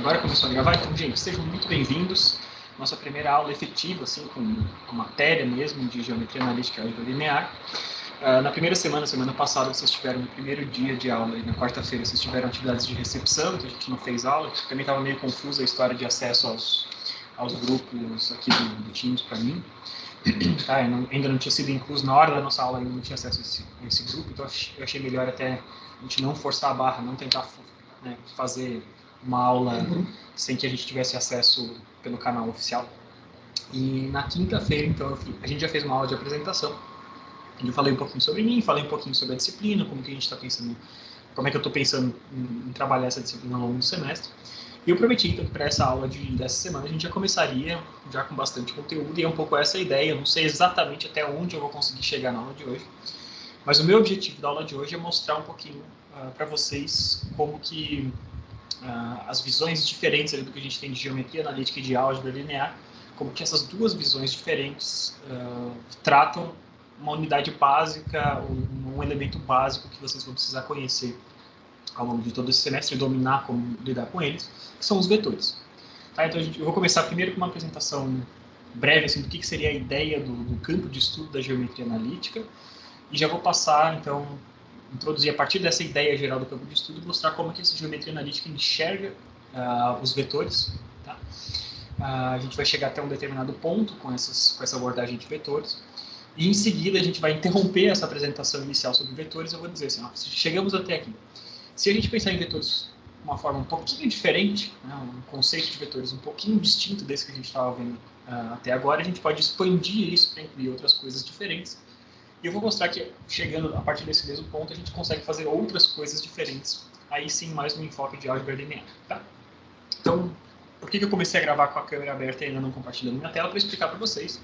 Agora começou a gravar, então, gente, sejam muito bem-vindos. Nossa primeira aula efetiva, assim, com matéria mesmo de geometria analítica e álgebra linear. Na primeira semana passada, vocês tiveram no primeiro dia de aula, e na quarta-feira vocês tiveram atividades de recepção, então a gente não fez aula. Também estava meio confusa a história de acesso aos grupos aqui do Teams para mim. Tá, ainda não tinha sido incluso na hora da nossa aula, ainda não tinha acesso a esse grupo, então eu achei melhor até a gente não forçar a barra, não tentar fazer uma aula sem que a gente tivesse acesso pelo canal oficial. E na quinta-feira, então, a gente já fez uma aula de apresentação. Eu falei um pouquinho sobre mim, falei um pouquinho sobre a disciplina, como que a gente está pensando, como é que eu estou pensando em trabalhar essa disciplina ao longo do semestre. E eu prometi, então, que para essa aula dessa semana a gente já começaria já com bastante conteúdo, e é um pouco essa a ideia. Eu não sei exatamente até onde eu vou conseguir chegar na aula de hoje, mas o meu objetivo da aula de hoje é mostrar um pouquinho para vocês como que as visões diferentes do que a gente tem de geometria analítica e de álgebra linear, como que essas duas visões diferentes tratam uma unidade básica, um elemento básico que vocês vão precisar conhecer ao longo de todo esse semestre, dominar como lidar com eles, que são os vetores. Tá? Então eu vou começar primeiro com uma apresentação breve assim, do que seria a ideia do campo de estudo da geometria analítica, e já vou passar, então, introduzir a partir dessa ideia geral do campo de estudo, mostrar como que essa geometria analítica enxerga os vetores. Tá? A gente vai chegar até um determinado ponto com essa abordagem de vetores, e em seguida a gente vai interromper essa apresentação inicial sobre vetores. Eu vou dizer assim, chegamos até aqui. Se a gente pensar em vetores de uma forma um pouquinho diferente, um conceito de vetores um pouquinho distinto desse que a gente estava vendo até agora, a gente pode expandir isso para incluir outras coisas diferentes. E eu vou mostrar que, chegando a partir desse mesmo ponto, a gente consegue fazer outras coisas diferentes, aí sim mais no enfoque de álgebra linear. Tá? Então, por que eu comecei a gravar com a câmera aberta e ainda não compartilhando minha tela? Para explicar para vocês.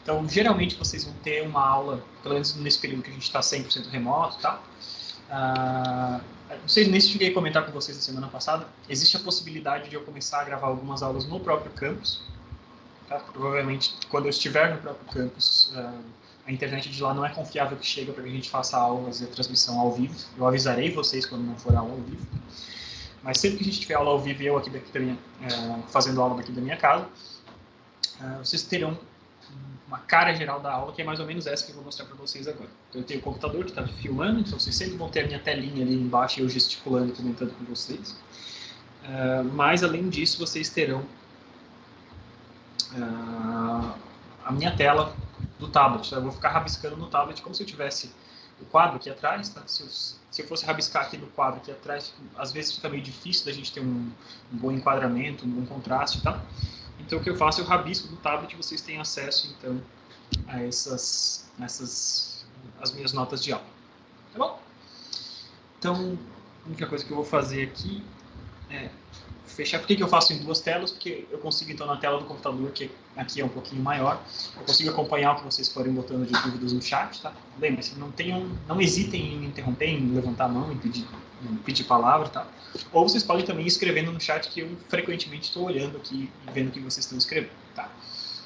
Então, geralmente vocês vão ter uma aula, pelo menos nesse período que a gente está 100% remoto, tá? Não sei nem se cheguei a comentar com vocês na semana passada, existe a possibilidade de eu começar a gravar algumas aulas no próprio campus. Tá? Provavelmente, quando eu estiver no próprio campus, a internet de lá não é confiável que chega para que a gente faça aulas e a transmissão ao vivo. Eu avisarei vocês quando não for aula ao vivo. Mas sempre que a gente tiver aula ao vivo e eu aqui fazendo aula daqui da minha casa, vocês terão uma cara geral da aula, que é mais ou menos essa que eu vou mostrar para vocês agora. Então, eu tenho o computador que está filmando, então vocês sempre vão ter a minha telinha ali embaixo, eu gesticulando, comentando com vocês. Mas, além disso, vocês terão a minha tela do tablet. Eu vou ficar rabiscando no tablet como se eu tivesse o quadro aqui atrás. Tá? Se eu fosse rabiscar aqui no quadro aqui atrás, às vezes fica meio difícil da gente ter um bom enquadramento, um bom contraste, tá? Então, o que eu faço, eu rabisco no tablet e vocês têm acesso, então, a as minhas notas de aula. Tá bom? Então, a única coisa que eu vou fazer aqui é fechar. Por que eu faço em duas telas? Porque eu consigo, então, na tela do computador, que aqui é um pouquinho maior, eu consigo acompanhar o que vocês forem botando de dúvidas no chat, tá? Lembre-se, não hesitem em me interromper, em levantar a mão, em pedir palavra, tá? Ou vocês podem também ir escrevendo no chat, que eu frequentemente estou olhando aqui e vendo o que vocês estão escrevendo, tá?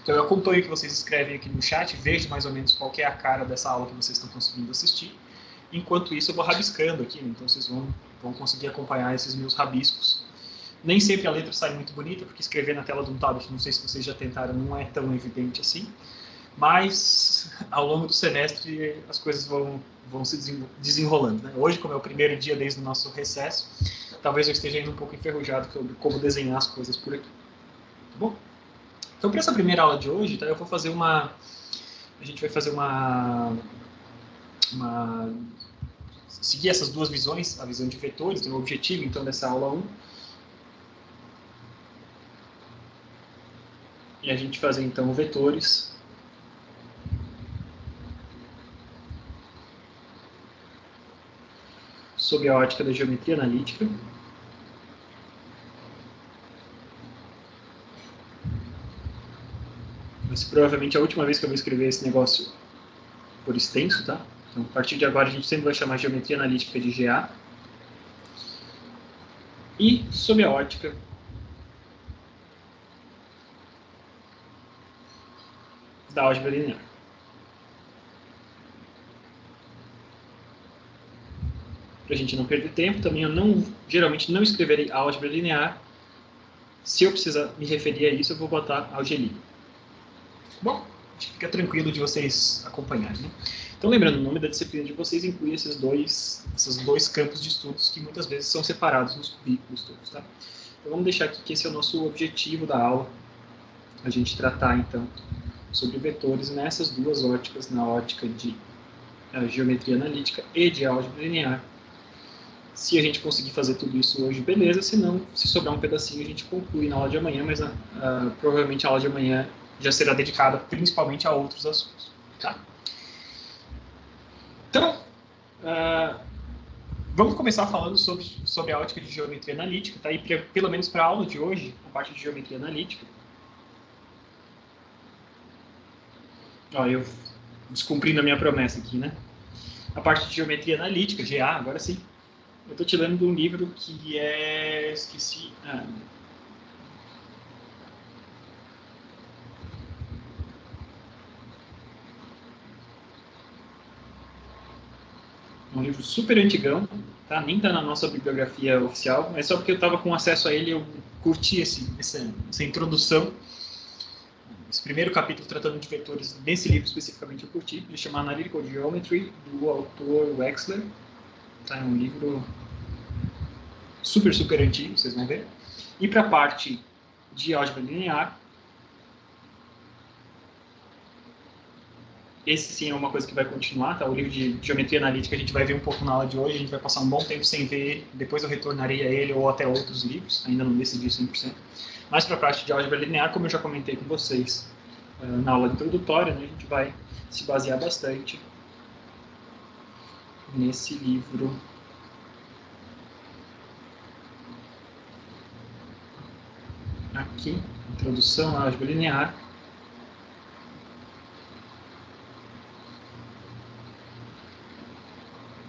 Então eu acompanho o que vocês escrevem aqui no chat, vejo mais ou menos qual é a cara dessa aula que vocês estão conseguindo assistir. Enquanto isso, eu vou rabiscando aqui, né? Então vocês vão conseguir acompanhar esses meus rabiscos. Nem sempre a letra sai muito bonita, porque escrever na tela de um tablet, não sei se vocês já tentaram, não é tão evidente assim. Mas, ao longo do semestre, as coisas vão se desenrolando. Né? Hoje, como é o primeiro dia desde o nosso recesso, talvez eu esteja ainda um pouco enferrujado sobre como desenhar as coisas por aqui. Tá bom? Então, para essa primeira aula de hoje, tá, eu vou fazer a gente vai fazer seguir essas duas visões, a visão de vetores, o objetivo, então, dessa aula 1. E a gente fazer, então, vetores sob a ótica da geometria analítica. Vai ser provavelmente a última vez que eu vou escrever esse negócio por extenso, tá? Então, a partir de agora, a gente sempre vai chamar geometria analítica de GA. E sob a ótica da álgebra linear. Para a gente não perder tempo, também eu geralmente não escreverei álgebra linear, Se eu precisar me referir a isso, eu vou botar algelia. Bom, fica tranquilo de vocês acompanharem, né? Então, lembrando, o nome da disciplina de vocês inclui esses dois campos de estudos que muitas vezes são separados nos currículos todos, tá? Então, vamos deixar aqui que esse é o nosso objetivo da aula, a gente tratar, então, sobre vetores nessas duas óticas, na ótica de geometria analítica e de álgebra linear. Se a gente conseguir fazer tudo isso hoje, beleza, se não, se sobrar um pedacinho, a gente conclui na aula de amanhã, mas provavelmente a aula de amanhã já será dedicada principalmente a outros assuntos, tá? Então, vamos começar falando sobre a ótica de geometria analítica, tá? E pelo menos para a aula de hoje, a parte de geometria analítica. Ó, eu descumprindo a minha promessa aqui, né? A parte de geometria analítica, GA, agora sim. Eu estou te lendo de um livro que é... esqueci... um livro super antigão, tá? Nem está na nossa bibliografia oficial, mas só porque eu estava com acesso a ele, eu curti essa introdução. Esse primeiro capítulo tratando de vetores, nesse livro especificamente eu curti, ele chama Analytical Geometry, do autor Wexler. Tá? É um livro super, super antigo, vocês vão ver. E para a parte de álgebra linear, esse sim é uma coisa que vai continuar, tá? O livro de geometria analítica a gente vai ver um pouco na aula de hoje, a gente vai passar um bom tempo sem ver ele, depois eu retornarei a ele ou até outros livros, ainda não decidi 100%. Mas para a parte de álgebra linear, como eu já comentei com vocês na aula introdutória, né, a gente vai se basear bastante nesse livro aqui, Introdução à Álgebra Linear.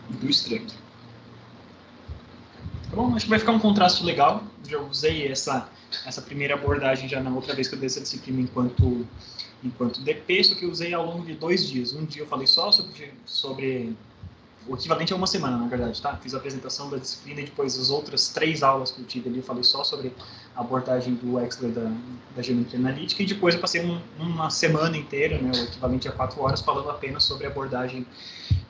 Do estranho. Tá bom? Acho que vai ficar um contraste legal. Já usei essa primeira abordagem já na outra vez que eu dei essa disciplina enquanto DP, só que eu usei ao longo de 2 dias. Um dia eu falei só sobre o equivalente a uma semana, na verdade, tá? Fiz a apresentação da disciplina e depois as outras 3 aulas que eu tive ali, eu falei só sobre a abordagem do Wexler da geometria analítica e depois eu passei uma semana inteira, né, o equivalente a 4 horas, falando apenas sobre a abordagem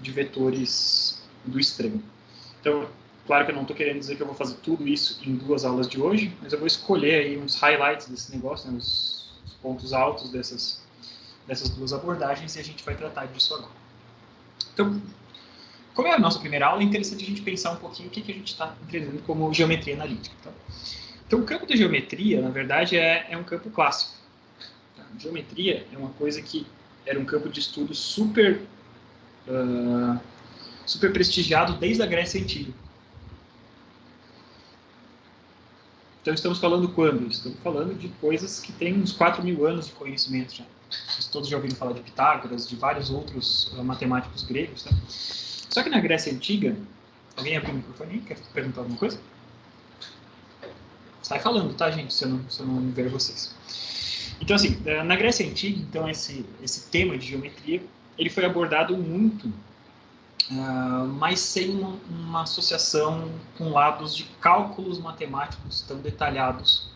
de vetores do extremo. Então, claro que eu não estou querendo dizer que eu vou fazer tudo isso em 2 aulas de hoje, mas eu vou escolher aí uns highlights desse negócio, né, os pontos altos dessas 2 abordagens e a gente vai tratar disso agora. Então, como é a nossa primeira aula, é interessante a gente pensar um pouquinho o que a gente está entendendo como geometria analítica. Tá? Então, o campo da geometria, na verdade, é um campo clássico. Tá? Geometria é uma coisa que era um campo de estudo super prestigiado desde a Grécia Antiga. Então, estamos falando quando? Estamos falando de coisas que têm uns 4.000 anos de conhecimento já. Vocês todos já ouviram falar de Pitágoras, de vários outros matemáticos gregos, tá? Só que na Grécia Antiga... Alguém abriu o microfone? Quer perguntar alguma coisa? Sai falando, tá, gente? Se eu não ver vocês. Então, assim, na Grécia Antiga, então, esse tema de geometria, ele foi abordado muito, mas sem uma associação com lados de cálculos matemáticos tão detalhados.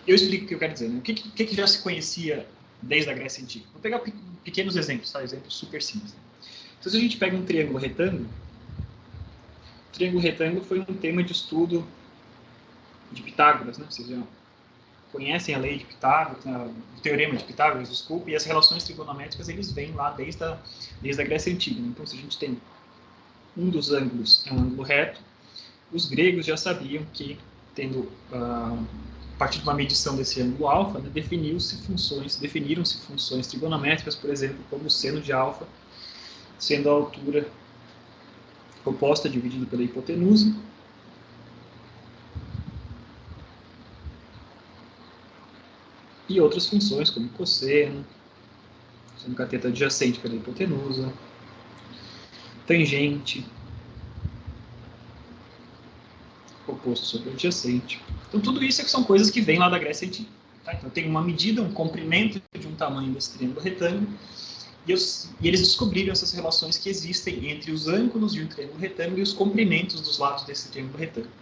Eu explico o que eu quero dizer, né? O que já se conhecia desde a Grécia Antiga? Vou pegar pequenos exemplos, tá? Exemplos super simples. Então, se a gente pega um triângulo retângulo, o triângulo retângulo foi um tema de estudo de Pitágoras, né? Vocês já conhecem a lei de Pitágoras, o teorema de Pitágoras, desculpe, e as relações trigonométricas, eles vêm lá desde a Grécia Antiga. Então, se a gente tem um dos ângulos é um ângulo reto, os gregos já sabiam que, tendo a partir de uma medição desse ângulo alfa, né, definiram-se funções trigonométricas, por exemplo, como o seno de alfa, sendo a altura composta dividida pela hipotenusa, e outras funções, como cosseno, sendo cateto adjacente pela hipotenusa, tangente, oposto sobre adjacente. Então, tudo isso são coisas que vêm lá da Grécia Antiga. Tá? Então, tem uma medida, um comprimento de um tamanho desse triângulo retângulo, e eles descobriram essas relações que existem entre os ângulos de um triângulo retângulo e os comprimentos dos lados desse triângulo retângulo.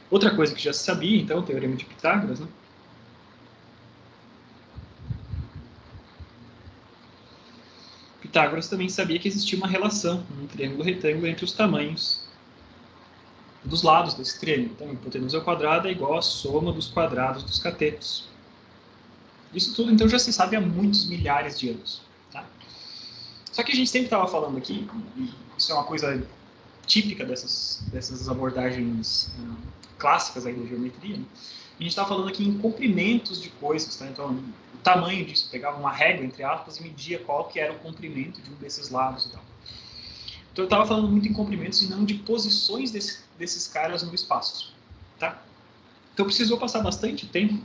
Outra coisa que já se sabia, então, o Teorema de Pitágoras, né? Pitágoras também sabia que existia uma relação num triângulo retângulo entre os tamanhos dos lados desse triângulo. Então, a hipotenusa ao quadrado é igual à soma dos quadrados dos catetos. Isso tudo, então, já se sabe há muitos milhares de anos. Tá? Só que a gente sempre estava falando aqui, e isso é uma coisa típica dessas abordagens clássicas aí da geometria, né? A gente estava falando aqui em comprimentos de coisas. Tá? Então, o tamanho disso, pegava uma régua, entre aspas, e media qual que era o comprimento de um desses lados e tal. Então, eu estava falando muito em comprimentos e não de posições desses caras no espaço. Tá? Então, precisou passar bastante tempo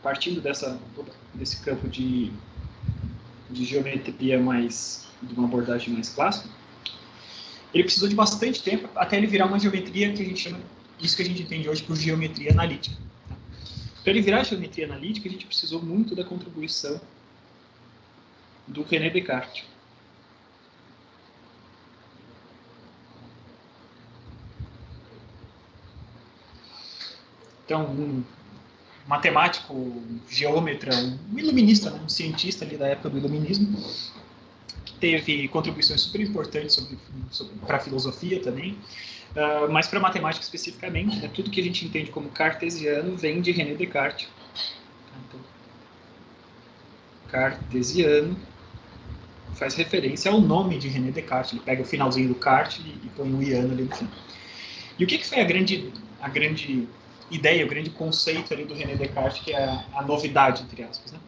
partindo desse campo de geometria de uma abordagem mais clássica. Ele precisou de bastante tempo até ele virar uma geometria que a gente chama, isso que a gente entende hoje por geometria analítica. Tá? Para ele virar geometria analítica, a gente precisou muito da contribuição do René Descartes. Então, um matemático, geômetra, um iluminista, né, um cientista ali da época do iluminismo, que teve contribuições super importantes para a filosofia também, mas para a matemática especificamente, né, tudo que a gente entende como cartesiano vem de René Descartes. Então, cartesiano faz referência ao nome de René Descartes. Ele pega o finalzinho do Cart e põe o iano ali no fim. E o que foi a grande ideia, o grande conceito ali do René Descartes, que é a novidade, entre aspas, né?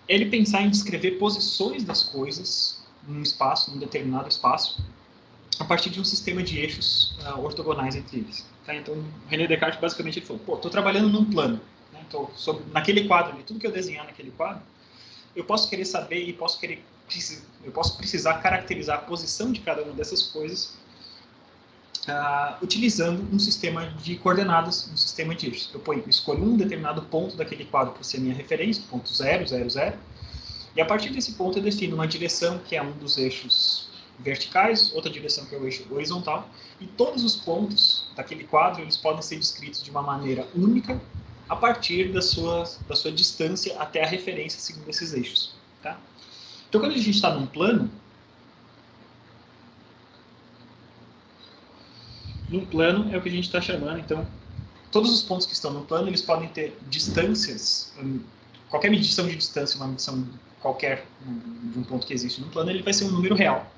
Ele pensar em descrever posições das coisas num espaço, num determinado espaço, a partir de um sistema de eixos ortogonais entre eles. Tá? Então, o René Descartes, basicamente, ele falou, estou trabalhando num plano. Né? Então, naquele quadro ali, tudo que eu desenhar naquele quadro, eu posso querer saber e eu posso precisar caracterizar a posição de cada uma dessas coisas utilizando um sistema de coordenadas, um sistema de eixos. Eu escolho um determinado ponto daquele quadro para ser a minha referência, ponto 0, 0, 0, e a partir desse ponto eu defino uma direção que é um dos eixos verticais, outra direção que é o eixo horizontal, e todos os pontos daquele quadro eles podem ser descritos de uma maneira única a partir da sua distância até a referência segundo esses eixos. Tá? Então, quando a gente está num plano, é o que a gente está chamando, então, todos os pontos que estão no plano, eles podem ter distâncias, qualquer medição de distância, uma medição qualquer de um ponto que existe no plano, ele vai ser um número real.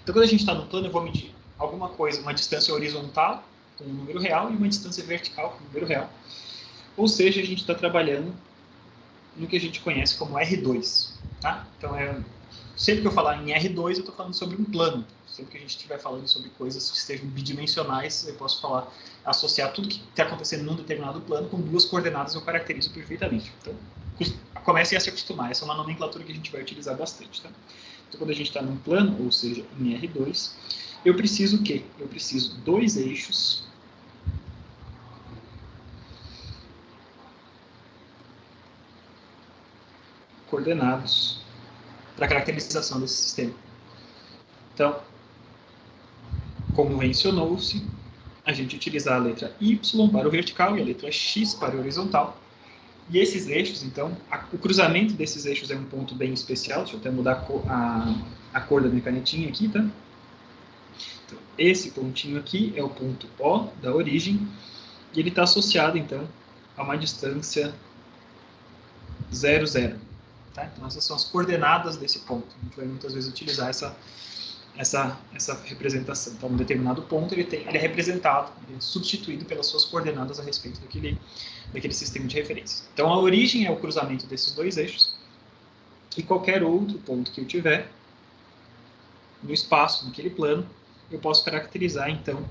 Então, quando a gente está no plano, eu vou medir alguma coisa, uma distância horizontal com um número real e uma distância vertical com um número real. Ou seja, a gente está trabalhando no que a gente conhece como R2. Tá? Então, sempre que eu falar em R2, eu estou falando sobre um plano. Sempre que a gente estiver falando sobre coisas que estejam bidimensionais, eu posso associar tudo que está acontecendo num determinado plano com duas coordenadas eu caracterizo perfeitamente. Então, comecem a se acostumar. Essa é uma nomenclatura que a gente vai utilizar bastante. Tá? Então, quando a gente está num plano, ou seja, em R2, eu preciso o quê? Eu preciso dois eixos coordenados para a caracterização desse sistema. Então, como mencionou-se, a gente utiliza a letra Y para o vertical e a letra X para o horizontal. E esses eixos, então, o cruzamento desses eixos é um ponto bem especial. Deixa eu até mudar a cor da minha canetinha aqui, tá? Então, esse pontinho aqui é o ponto O da origem e ele está associado, então, a uma distância 0, 0. Tá? Então, essas são as coordenadas desse ponto. A gente vai muitas vezes utilizar essa representação. Então, um determinado ponto ele é representado, ele é substituído pelas suas coordenadas a respeito daquele sistema de referência. Então, a origem é o cruzamento desses dois eixos e qualquer outro ponto que eu tiver no espaço, naquele plano, eu posso caracterizar, então,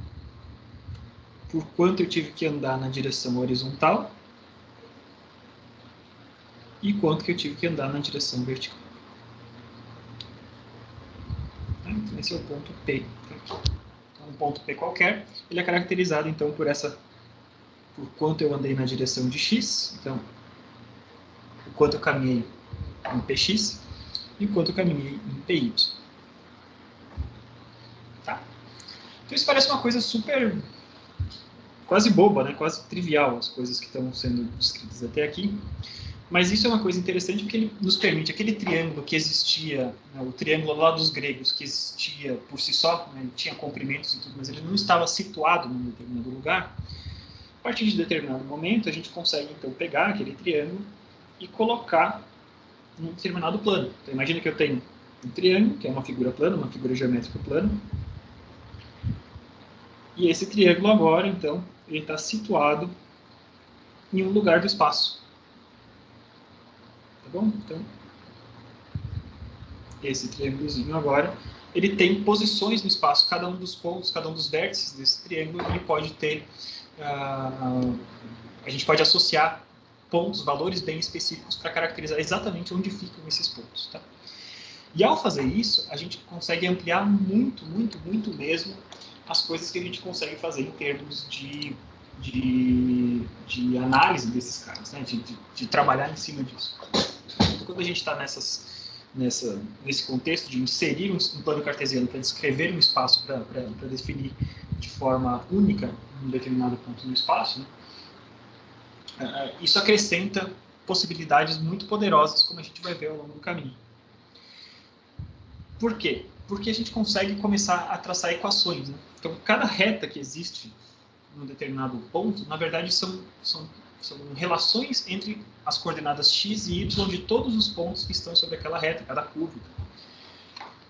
por quanto eu tive que andar na direção horizontal e quanto que eu tive que andar na direção vertical. Então, esse é o ponto P. Então, um ponto P qualquer, ele é caracterizado, então, por quanto eu andei na direção de X, então, o quanto eu caminhei em Px e o quanto eu caminhei em Py. Tá? Então isso parece uma coisa super, quase boba, né? Quase trivial, as coisas que estão sendo descritas até aqui. Mas isso é uma coisa interessante porque ele nos permite, aquele triângulo que existia, né, o triângulo lá dos gregos, que existia por si só, né, tinha comprimentos e tudo, mas ele não estava situado num determinado lugar. A partir de determinado momento, a gente consegue, então, pegar aquele triângulo e colocar em um determinado plano. Então, imagina que eu tenho um triângulo, que é uma figura plana, uma figura geométrica plana, e esse triângulo agora, então, ele está situado em um lugar do espaço. Tá bom? Então, esse triângulozinho agora, ele tem posições no espaço. Cada um dos pontos, cada um dos vértices desse triângulo, ele pode ter... a gente pode associar pontos, valores bem específicos para caracterizar exatamente onde ficam esses pontos. Tá? E ao fazer isso, a gente consegue ampliar muito, muito, muito mesmo as coisas que a gente consegue fazer em termos de análise desses caras, né? de trabalhar em cima disso. Então, quando a gente está nesse contexto de inserir um plano cartesiano para descrever um espaço, para definir de forma única um determinado ponto no espaço, né? Isso acrescenta possibilidades muito poderosas, como a gente vai ver ao longo do caminho. Por quê? Porque a gente consegue começar a traçar equações. Né? Então, cada reta que existe num determinado ponto, na verdade, são relações entre as coordenadas x e y de todos os pontos que estão sobre aquela reta, cada curva.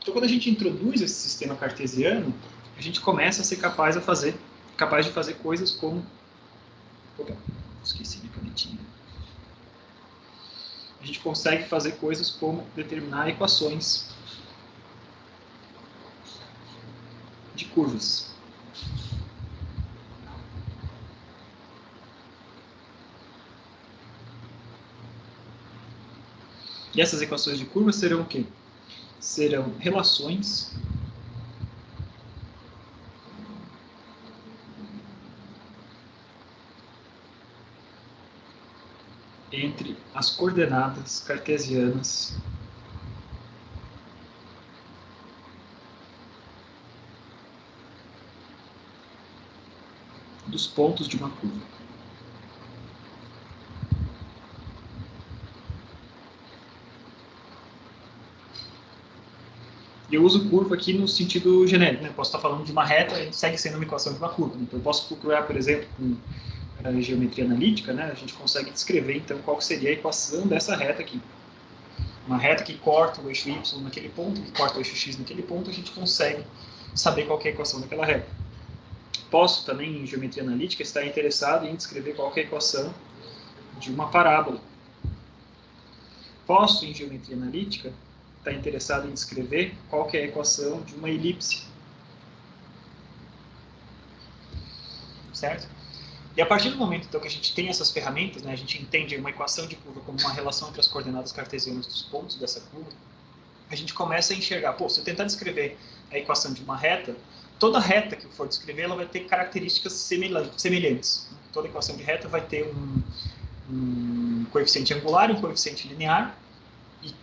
Então, quando a gente introduz esse sistema cartesiano, a gente começa a ser capaz de fazer coisas como... Opa, esqueci minha canetinha. A gente consegue fazer coisas como determinar equações de curvas. E essas equações de curvas serão o quê? Serão relações entre as coordenadas cartesianas dos pontos de uma curva. E eu uso curva aqui no sentido genérico, né? Eu posso estar falando de uma reta e segue sendo uma equação de uma curva. Então, eu posso procurar, por exemplo, com a geometria analítica, né? A gente consegue descrever, então, qual seria a equação dessa reta aqui. Uma reta que corta o eixo y naquele ponto, que corta o eixo x naquele ponto, a gente consegue saber qual é a equação daquela reta. Posso também, em geometria analítica, estar interessado em descrever qual é a equação de uma parábola. Posso, em geometria analítica, estar interessado em descrever qual é a equação de uma elipse. Certo? E a partir do momento então, que a gente tem essas ferramentas, né, a gente entende uma equação de curva como uma relação entre as coordenadas cartesianas dos pontos dessa curva, a gente começa a enxergar, pô, se eu tentar descrever a equação de uma reta, toda reta que eu for descrever, ela vai ter características semelhantes. Toda equação de reta vai ter um coeficiente angular e um coeficiente linear, e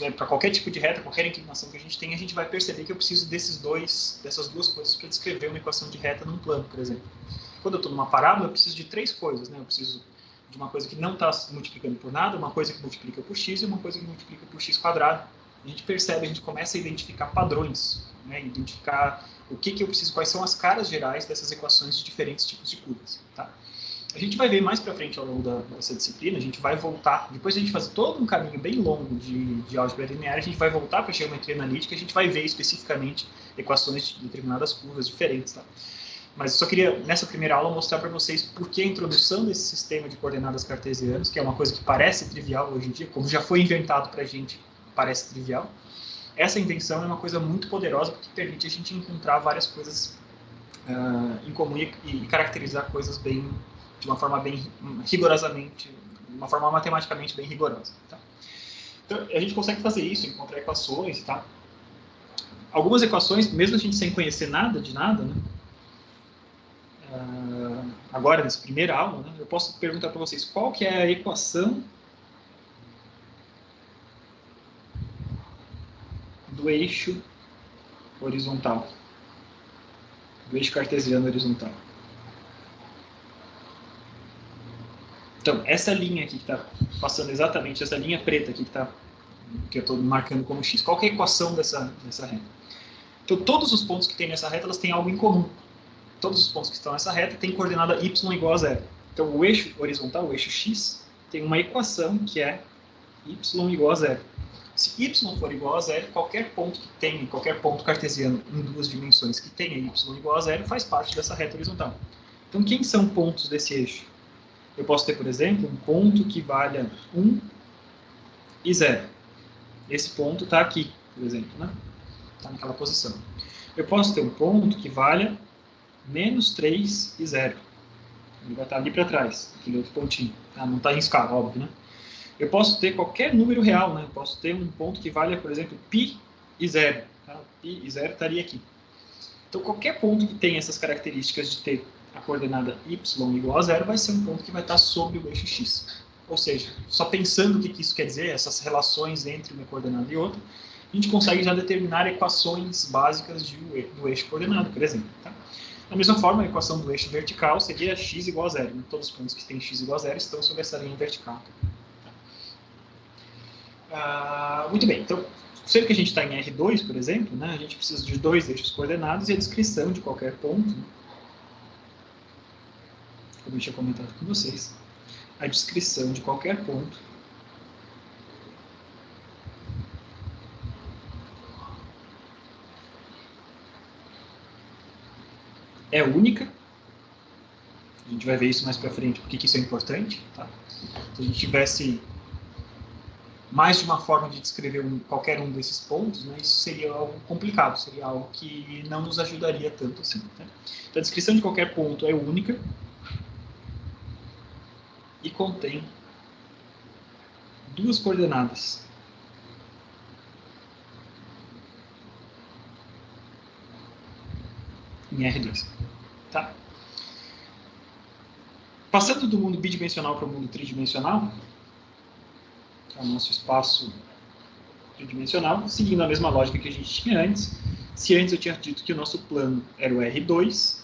né, para qualquer tipo de reta, qualquer inclinação que a gente tem, a gente vai perceber que eu preciso dessas duas coisas para descrever uma equação de reta num plano, por exemplo. Quando eu estou numa parábola, eu preciso de três coisas, né? Eu preciso de uma coisa que não está multiplicando por nada, uma coisa que multiplica por x e uma coisa que multiplica por x quadrado. A gente percebe, a gente começa a identificar padrões, né? Identificar o que eu preciso, quais são as caras gerais dessas equações de diferentes tipos de curvas. Tá? A gente vai ver mais para frente ao longo dessa disciplina, a gente vai voltar, depois de a gente fazer todo um caminho bem longo de álgebra linear, a gente vai voltar para a geometria analítica e a gente vai ver especificamente equações de determinadas curvas diferentes. Tá? Mas eu só queria, nessa primeira aula, mostrar para vocês por que a introdução desse sistema de coordenadas cartesianas, que é uma coisa que parece trivial hoje em dia, como já foi inventado para a gente, parece trivial. Essa invenção é uma coisa muito poderosa, porque permite a gente encontrar várias coisas em comum e caracterizar coisas bem, de uma forma bem rigorosamente, de uma forma matematicamente bem rigorosa. Tá? Então, a gente consegue fazer isso, encontrar equações, tá? Algumas equações, mesmo a gente sem conhecer nada de nada, né? Agora, nessa primeira aula, né, eu posso perguntar para vocês qual que é a equação do eixo horizontal do eixo cartesiano horizontal. Então, essa linha aqui que está passando exatamente, essa linha preta aqui que eu estou marcando como x, qual que é a equação dessa reta? Então, todos os pontos que tem nessa reta, elas têm algo em comum. Todos os pontos que estão nessa reta têm coordenada y igual a 0. Então, o eixo horizontal, o eixo x, tem uma equação que é y igual a 0. Se y for igual a 0, qualquer ponto que tenha, qualquer ponto cartesiano em duas dimensões que tenha y igual a 0, faz parte dessa reta horizontal. Então, quem são pontos desse eixo? Eu posso ter, por exemplo, um ponto que valha 1 e 0. Esse ponto está aqui, por exemplo, né? Está naquela posição. Eu posso ter um ponto que valha menos 3 e 0. Ele vai estar ali para trás, aquele outro pontinho. Ah, não está em escala, óbvio, né? Eu posso ter qualquer número real, né? Eu posso ter um ponto que valha, por exemplo, π e 0. Tá? Π e 0 estaria aqui. Então, qualquer ponto que tenha essas características de ter a coordenada y igual a 0 vai ser um ponto que vai estar sobre o eixo x. Ou seja, só pensando o que isso quer dizer, essas relações entre uma coordenada e outra, a gente consegue já determinar equações básicas do eixo coordenado, por exemplo. Tá? Da mesma forma, a equação do eixo vertical seria x igual a 0. Todos os pontos que têm x igual a 0 estão sobre essa linha vertical. Muito bem, então, sempre que a gente está em R2, por exemplo, né, a gente precisa de dois eixos coordenados e a descrição de qualquer ponto, né, como eu tinha comentado com vocês, a descrição de qualquer ponto é única. A gente vai ver isso mais para frente, porque isso é importante. Tá? Se a gente tivesse mais de uma forma de descrever qualquer um desses pontos, né, isso seria algo complicado, seria algo que não nos ajudaria tanto assim. Né? Então, a descrição de qualquer ponto é única e contém duas coordenadas. Em R2. Tá? Passando do mundo bidimensional para o mundo tridimensional, que é o nosso espaço tridimensional, seguindo a mesma lógica que a gente tinha antes. Se antes eu tinha dito que o nosso plano era o R2,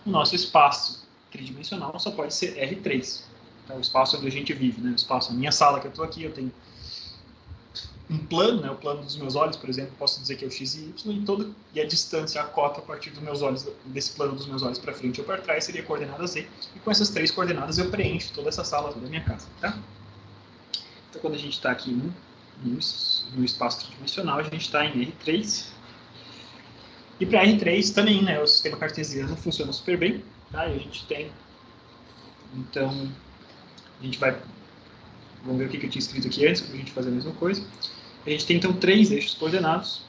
o nosso espaço tridimensional só pode ser R3. Então, o espaço onde a gente vive, né? O espaço, a minha sala que eu estou aqui, eu tenho um plano, né? O plano dos meus olhos, por exemplo, posso dizer que é o x e y, e a distância, a cota a partir dos meus olhos, desse plano dos meus olhos para frente ou para trás, seria a coordenada z. E com essas três coordenadas eu preencho toda essa sala, toda a minha casa. Tá? Então, quando a gente está aqui no espaço tridimensional, a gente está em R3. E para R3 também, né, o sistema cartesiano funciona super bem. Tá? E a gente tem, então, a gente vai, vamos ver o que eu tinha escrito aqui antes, para a gente fazer a mesma coisa. A gente tem, então, três eixos coordenados.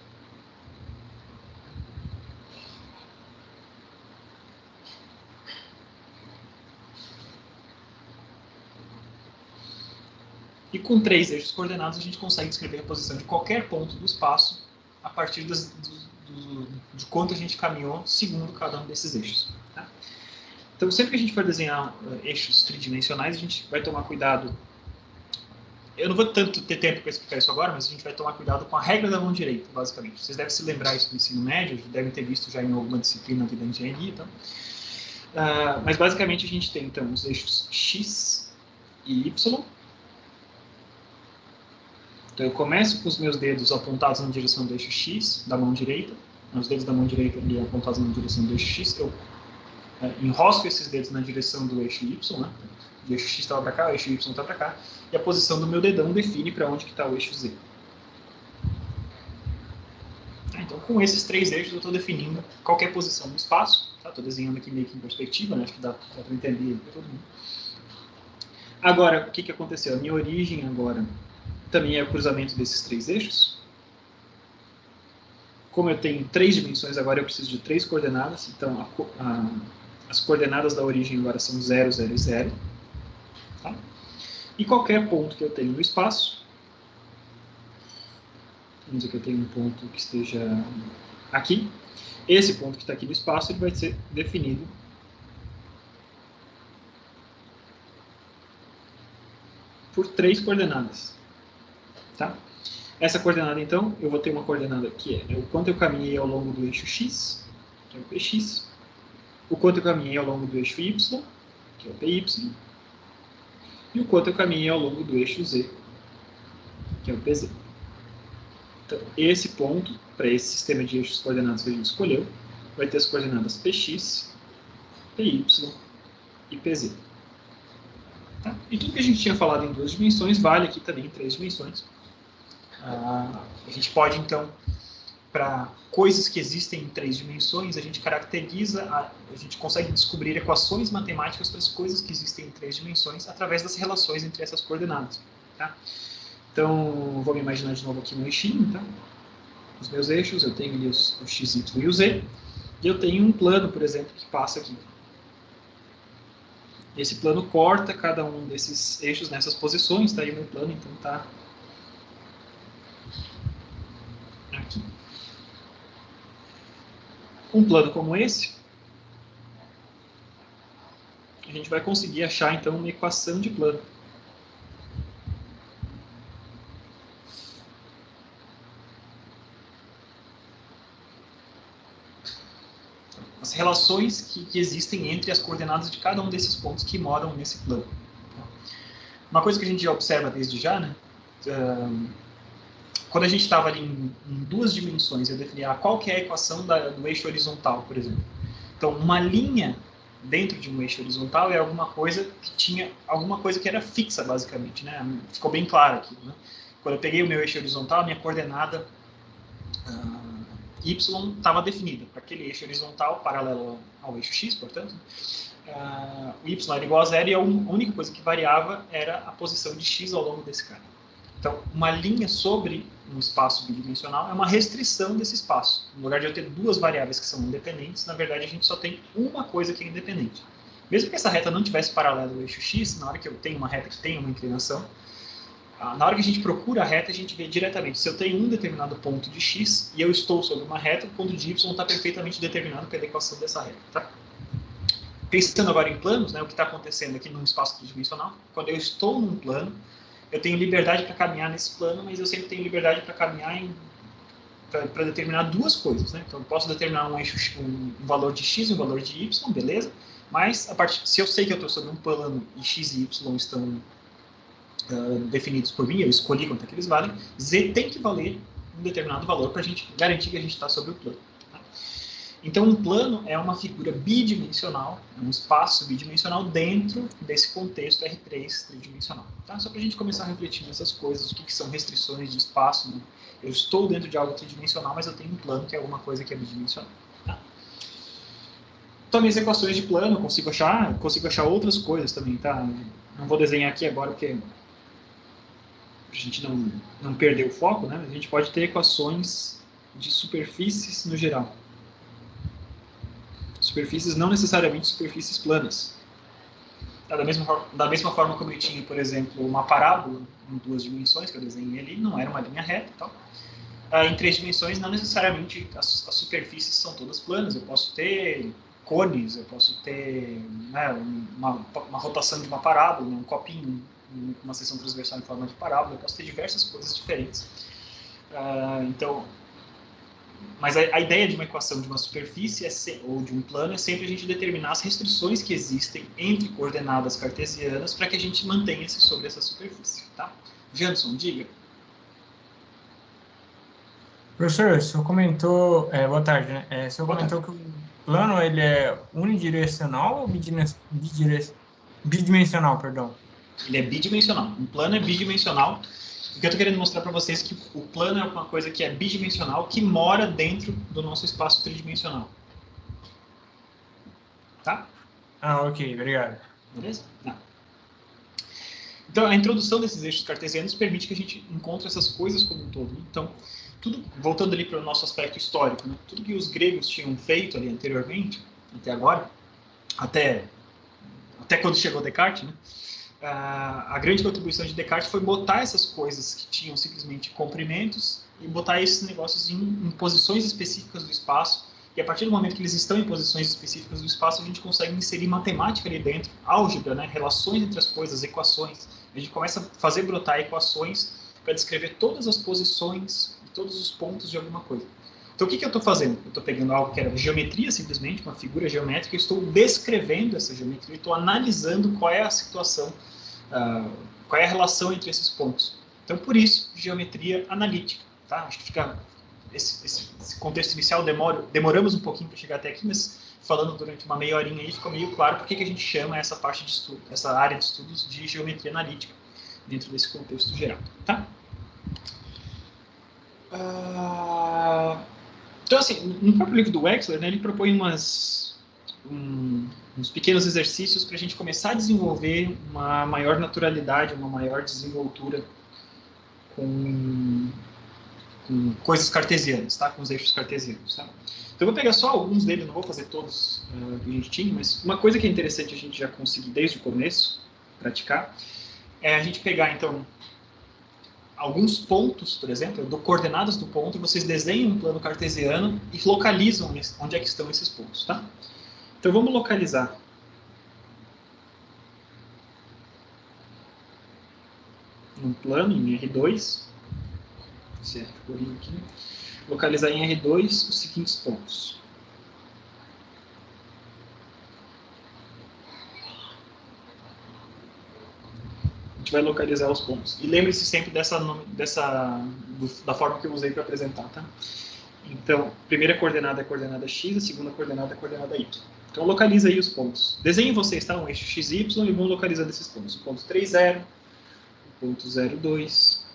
E com três eixos coordenados, a gente consegue descrever a posição de qualquer ponto do espaço a partir de quanto a gente caminhou segundo cada um desses eixos. Tá? Então, sempre que a gente for desenhar eixos tridimensionais, a gente vai tomar cuidado. Eu não vou tanto ter tempo para explicar isso agora, mas a gente vai tomar cuidado com a regra da mão direita, basicamente. Vocês devem se lembrar isso do ensino médio, devem ter visto já em alguma disciplina da engenharia. Então. Mas, basicamente, a gente tem, então, os eixos x e y. Então, eu começo com os meus dedos apontados na direção do eixo x, da mão direita. Os dedos da mão direita ali apontados na direção do eixo x. Eu enrosco esses dedos na direção do eixo y, né? O eixo x estava para cá, o eixo y está para cá. E a posição do meu dedão define para onde está o eixo z. Então, com esses três eixos, eu estou definindo qualquer posição no espaço. Estou desenhando aqui meio que em perspectiva, né? Acho que dá para entender para todo mundo. Agora, o que aconteceu? A minha origem agora também é o cruzamento desses três eixos. Como eu tenho três dimensões, agora eu preciso de três coordenadas. Então, as coordenadas da origem agora são 0, 0 e 0. Tá? E qualquer ponto que eu tenho no espaço, vamos dizer que eu tenho um ponto que esteja aqui. Esse ponto que está aqui no espaço, ele vai ser definido por três coordenadas. Tá? Essa coordenada, então, eu vou ter uma coordenada que é o quanto eu caminhei ao longo do eixo x, que é o px. o quanto eu caminhei ao longo do eixo y, que é o py, e o quanto eu caminhei ao longo do eixo z, que é o pz. Então, esse ponto, para esse sistema de eixos coordenados que a gente escolheu, vai ter as coordenadas px, py e pz. Tá? E tudo que a gente tinha falado em 2 dimensões vale aqui também em 3 dimensões. A gente pode, então, para coisas que existem em 3 dimensões, a gente caracteriza, a gente consegue descobrir equações matemáticas para as coisas que existem em 3 dimensões através das relações entre essas coordenadas. Tá? Então, vou me imaginar de novo aqui um eixinho, tá? Os meus eixos, eu tenho ali o x, y e o z, e eu tenho um plano, por exemplo, que passa aqui. Esse plano corta cada um desses eixos nessas posições, tá? E o meu plano, então, tá aqui. Um plano como esse, a gente vai conseguir achar, então, uma equação de plano. As relações que existem entre as coordenadas de cada um desses pontos que moram nesse plano. Uma coisa que a gente já observa desde já, né? Quando a gente estava ali em 2 dimensões, eu definia qual que é a equação do eixo horizontal, por exemplo. Então, uma linha dentro de um eixo horizontal é alguma coisa que tinha alguma coisa que era fixa, basicamente, né? Ficou bem claro aqui, né? Quando eu peguei o meu eixo horizontal, a minha coordenada y estava definida para aquele eixo horizontal paralelo ao eixo x, portanto, o y era igual a zero e a única coisa que variava era a posição de x ao longo desse cara. Então, uma linha sobre um espaço bidimensional é uma restrição desse espaço. No lugar de eu ter 2 variáveis que são independentes, na verdade a gente só tem uma coisa que é independente. Mesmo que essa reta não tivesse paralelo ao eixo x, na hora que eu tenho uma reta que tem uma inclinação, na hora que a gente procura a reta, a gente vê diretamente se eu tenho um determinado ponto de x e eu estou sobre uma reta, o ponto de y está perfeitamente determinado pela equação dessa reta. Tá? Pensando agora em planos, né, o que está acontecendo aqui num espaço tridimensional, quando eu estou num plano, eu tenho liberdade para caminhar nesse plano, mas eu sempre tenho liberdade para caminhar para determinar 2 coisas. Né? Então, eu posso determinar um valor de x e um valor de y, beleza? Mas, se eu sei que eu estou sobre um plano e x e y estão definidos por mim, eu escolhi quanto é que eles valem, z tem que valer um determinado valor para a gente garantir que a gente está sobre o plano. Tá? Então, um plano é uma figura bidimensional, é um espaço bidimensional dentro desse contexto R3 tridimensional. Tá? Só para a gente começar a refletir nessas coisas, o que são restrições de espaço. Né? Eu estou dentro de algo tridimensional, mas eu tenho um plano que é alguma coisa que é bidimensional. Tá? Então, minhas equações de plano, eu consigo achar outras coisas também. Tá? Não vou desenhar aqui agora, porque a gente não perder o foco, né? A gente pode ter equações de superfícies no geral. Superfícies não necessariamente superfícies planas. Da mesma forma como eu tinha, por exemplo, uma parábola em 2 dimensões, que eu desenhei ali, não era uma linha reta e tal. Em 3 dimensões, não necessariamente as superfícies são todas planas. Eu posso ter cones, eu posso ter, né, uma rotação de uma parábola, um copinho, uma seção transversal em forma de parábola, eu posso ter diversas coisas diferentes. Então, mas a ideia de uma equação de uma superfície ou de um plano é sempre a gente determinar as restrições que existem entre coordenadas cartesianas para que a gente mantenha-se sobre essa superfície. Tá? Janson, diga. Professor, o senhor comentou, boa tarde, né? O senhor comentou que o plano ele é unidirecional ou bidimensional, perdão? Ele é bidimensional. Um plano é bidimensional. O que eu estou querendo mostrar para vocês é que o plano é uma coisa que é bidimensional, que mora dentro do nosso espaço tridimensional. Tá? Ok, obrigado. Beleza? Não. Então, a introdução desses eixos cartesianos permite que a gente encontre essas coisas como um todo. Então, tudo, voltando ali para o nosso aspecto histórico, né? Tudo que os gregos tinham feito ali anteriormente, até agora, até quando chegou Descartes, né? A grande contribuição de Descartes foi botar essas coisas que tinham simplesmente comprimentos e botar esses negócios em posições específicas do espaço. E a partir do momento que eles estão em posições específicas do espaço, a gente consegue inserir matemática ali dentro, álgebra, né? Relações entre as coisas, equações. A gente começa a fazer brotar equações para descrever todas as posições e todos os pontos de alguma coisa. Então, o que eu estou fazendo? Eu estou pegando algo que era geometria, simplesmente, uma figura geométrica, e estou descrevendo essa geometria, estou analisando qual é a situação, qual é a relação entre esses pontos. Então, por isso, geometria analítica. Tá? Acho que fica esse contexto inicial, demoramos um pouquinho para chegar até aqui, mas falando durante uma meia horinha aí, ficou meio claro porque que a gente chama essa parte de estudo, essa área de estudos de geometria analítica, dentro desse contexto geral. Tá? Então, assim, no próprio livro do Wechsler, né, ele propõe uns pequenos exercícios para a gente começar a desenvolver uma maior naturalidade, uma maior desenvoltura com coisas cartesianas, tá? Com os eixos cartesianos. Tá? Então, eu vou pegar só alguns deles, não vou fazer todos que a gente tinha, mas uma coisa que é interessante a gente já conseguir desde o começo praticar é a gente pegar, então, alguns pontos, por exemplo, eu dou coordenadas do ponto e vocês desenham um plano cartesiano e localizam onde é que estão esses pontos, tá? Então, vamos localizar um plano em R2, certo? Aqui. Localizar em R2 os seguintes pontos. A gente vai localizar os pontos. E lembre-se sempre da forma que eu usei para apresentar, tá? Então, a primeira coordenada é a coordenada x, a segunda coordenada é a coordenada y. Então, localiza aí os pontos. Desenhem vocês, tá? Um eixo x e y e vão localizando esses pontos. O ponto 3, 0, o ponto 0, 2,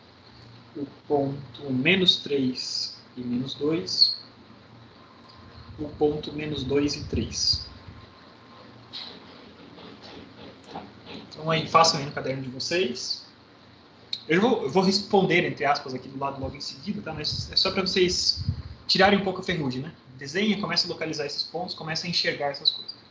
o ponto menos 3 e menos 2, o ponto menos 2 e 3. Tá. Então, aí, façam aí no caderno de vocês. Eu vou responder, entre aspas, aqui do lado logo em seguida, tá? Mas é só para vocês tirarem um pouco a ferrugem, né? Desenha, começa a localizar esses pontos, começa a enxergar essas coisas.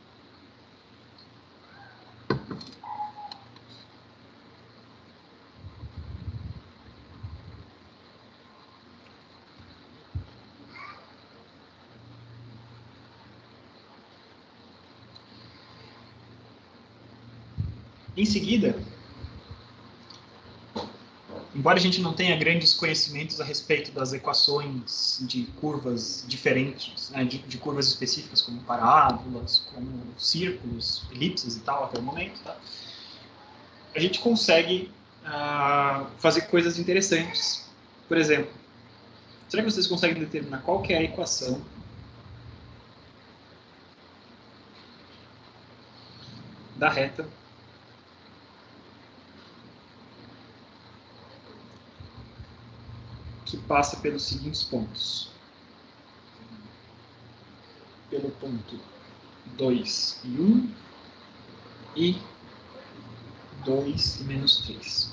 Em seguida, embora a gente não tenha grandes conhecimentos a respeito das equações de curvas diferentes, né, de curvas específicas, como parábolas, como círculos, elipses e tal, até o momento, tá? A gente consegue fazer coisas interessantes. Por exemplo, será que vocês conseguem determinar qual que é a equação da reta que passa pelos seguintes pontos? Pelo ponto 2 e 1 e 2 e menos 3.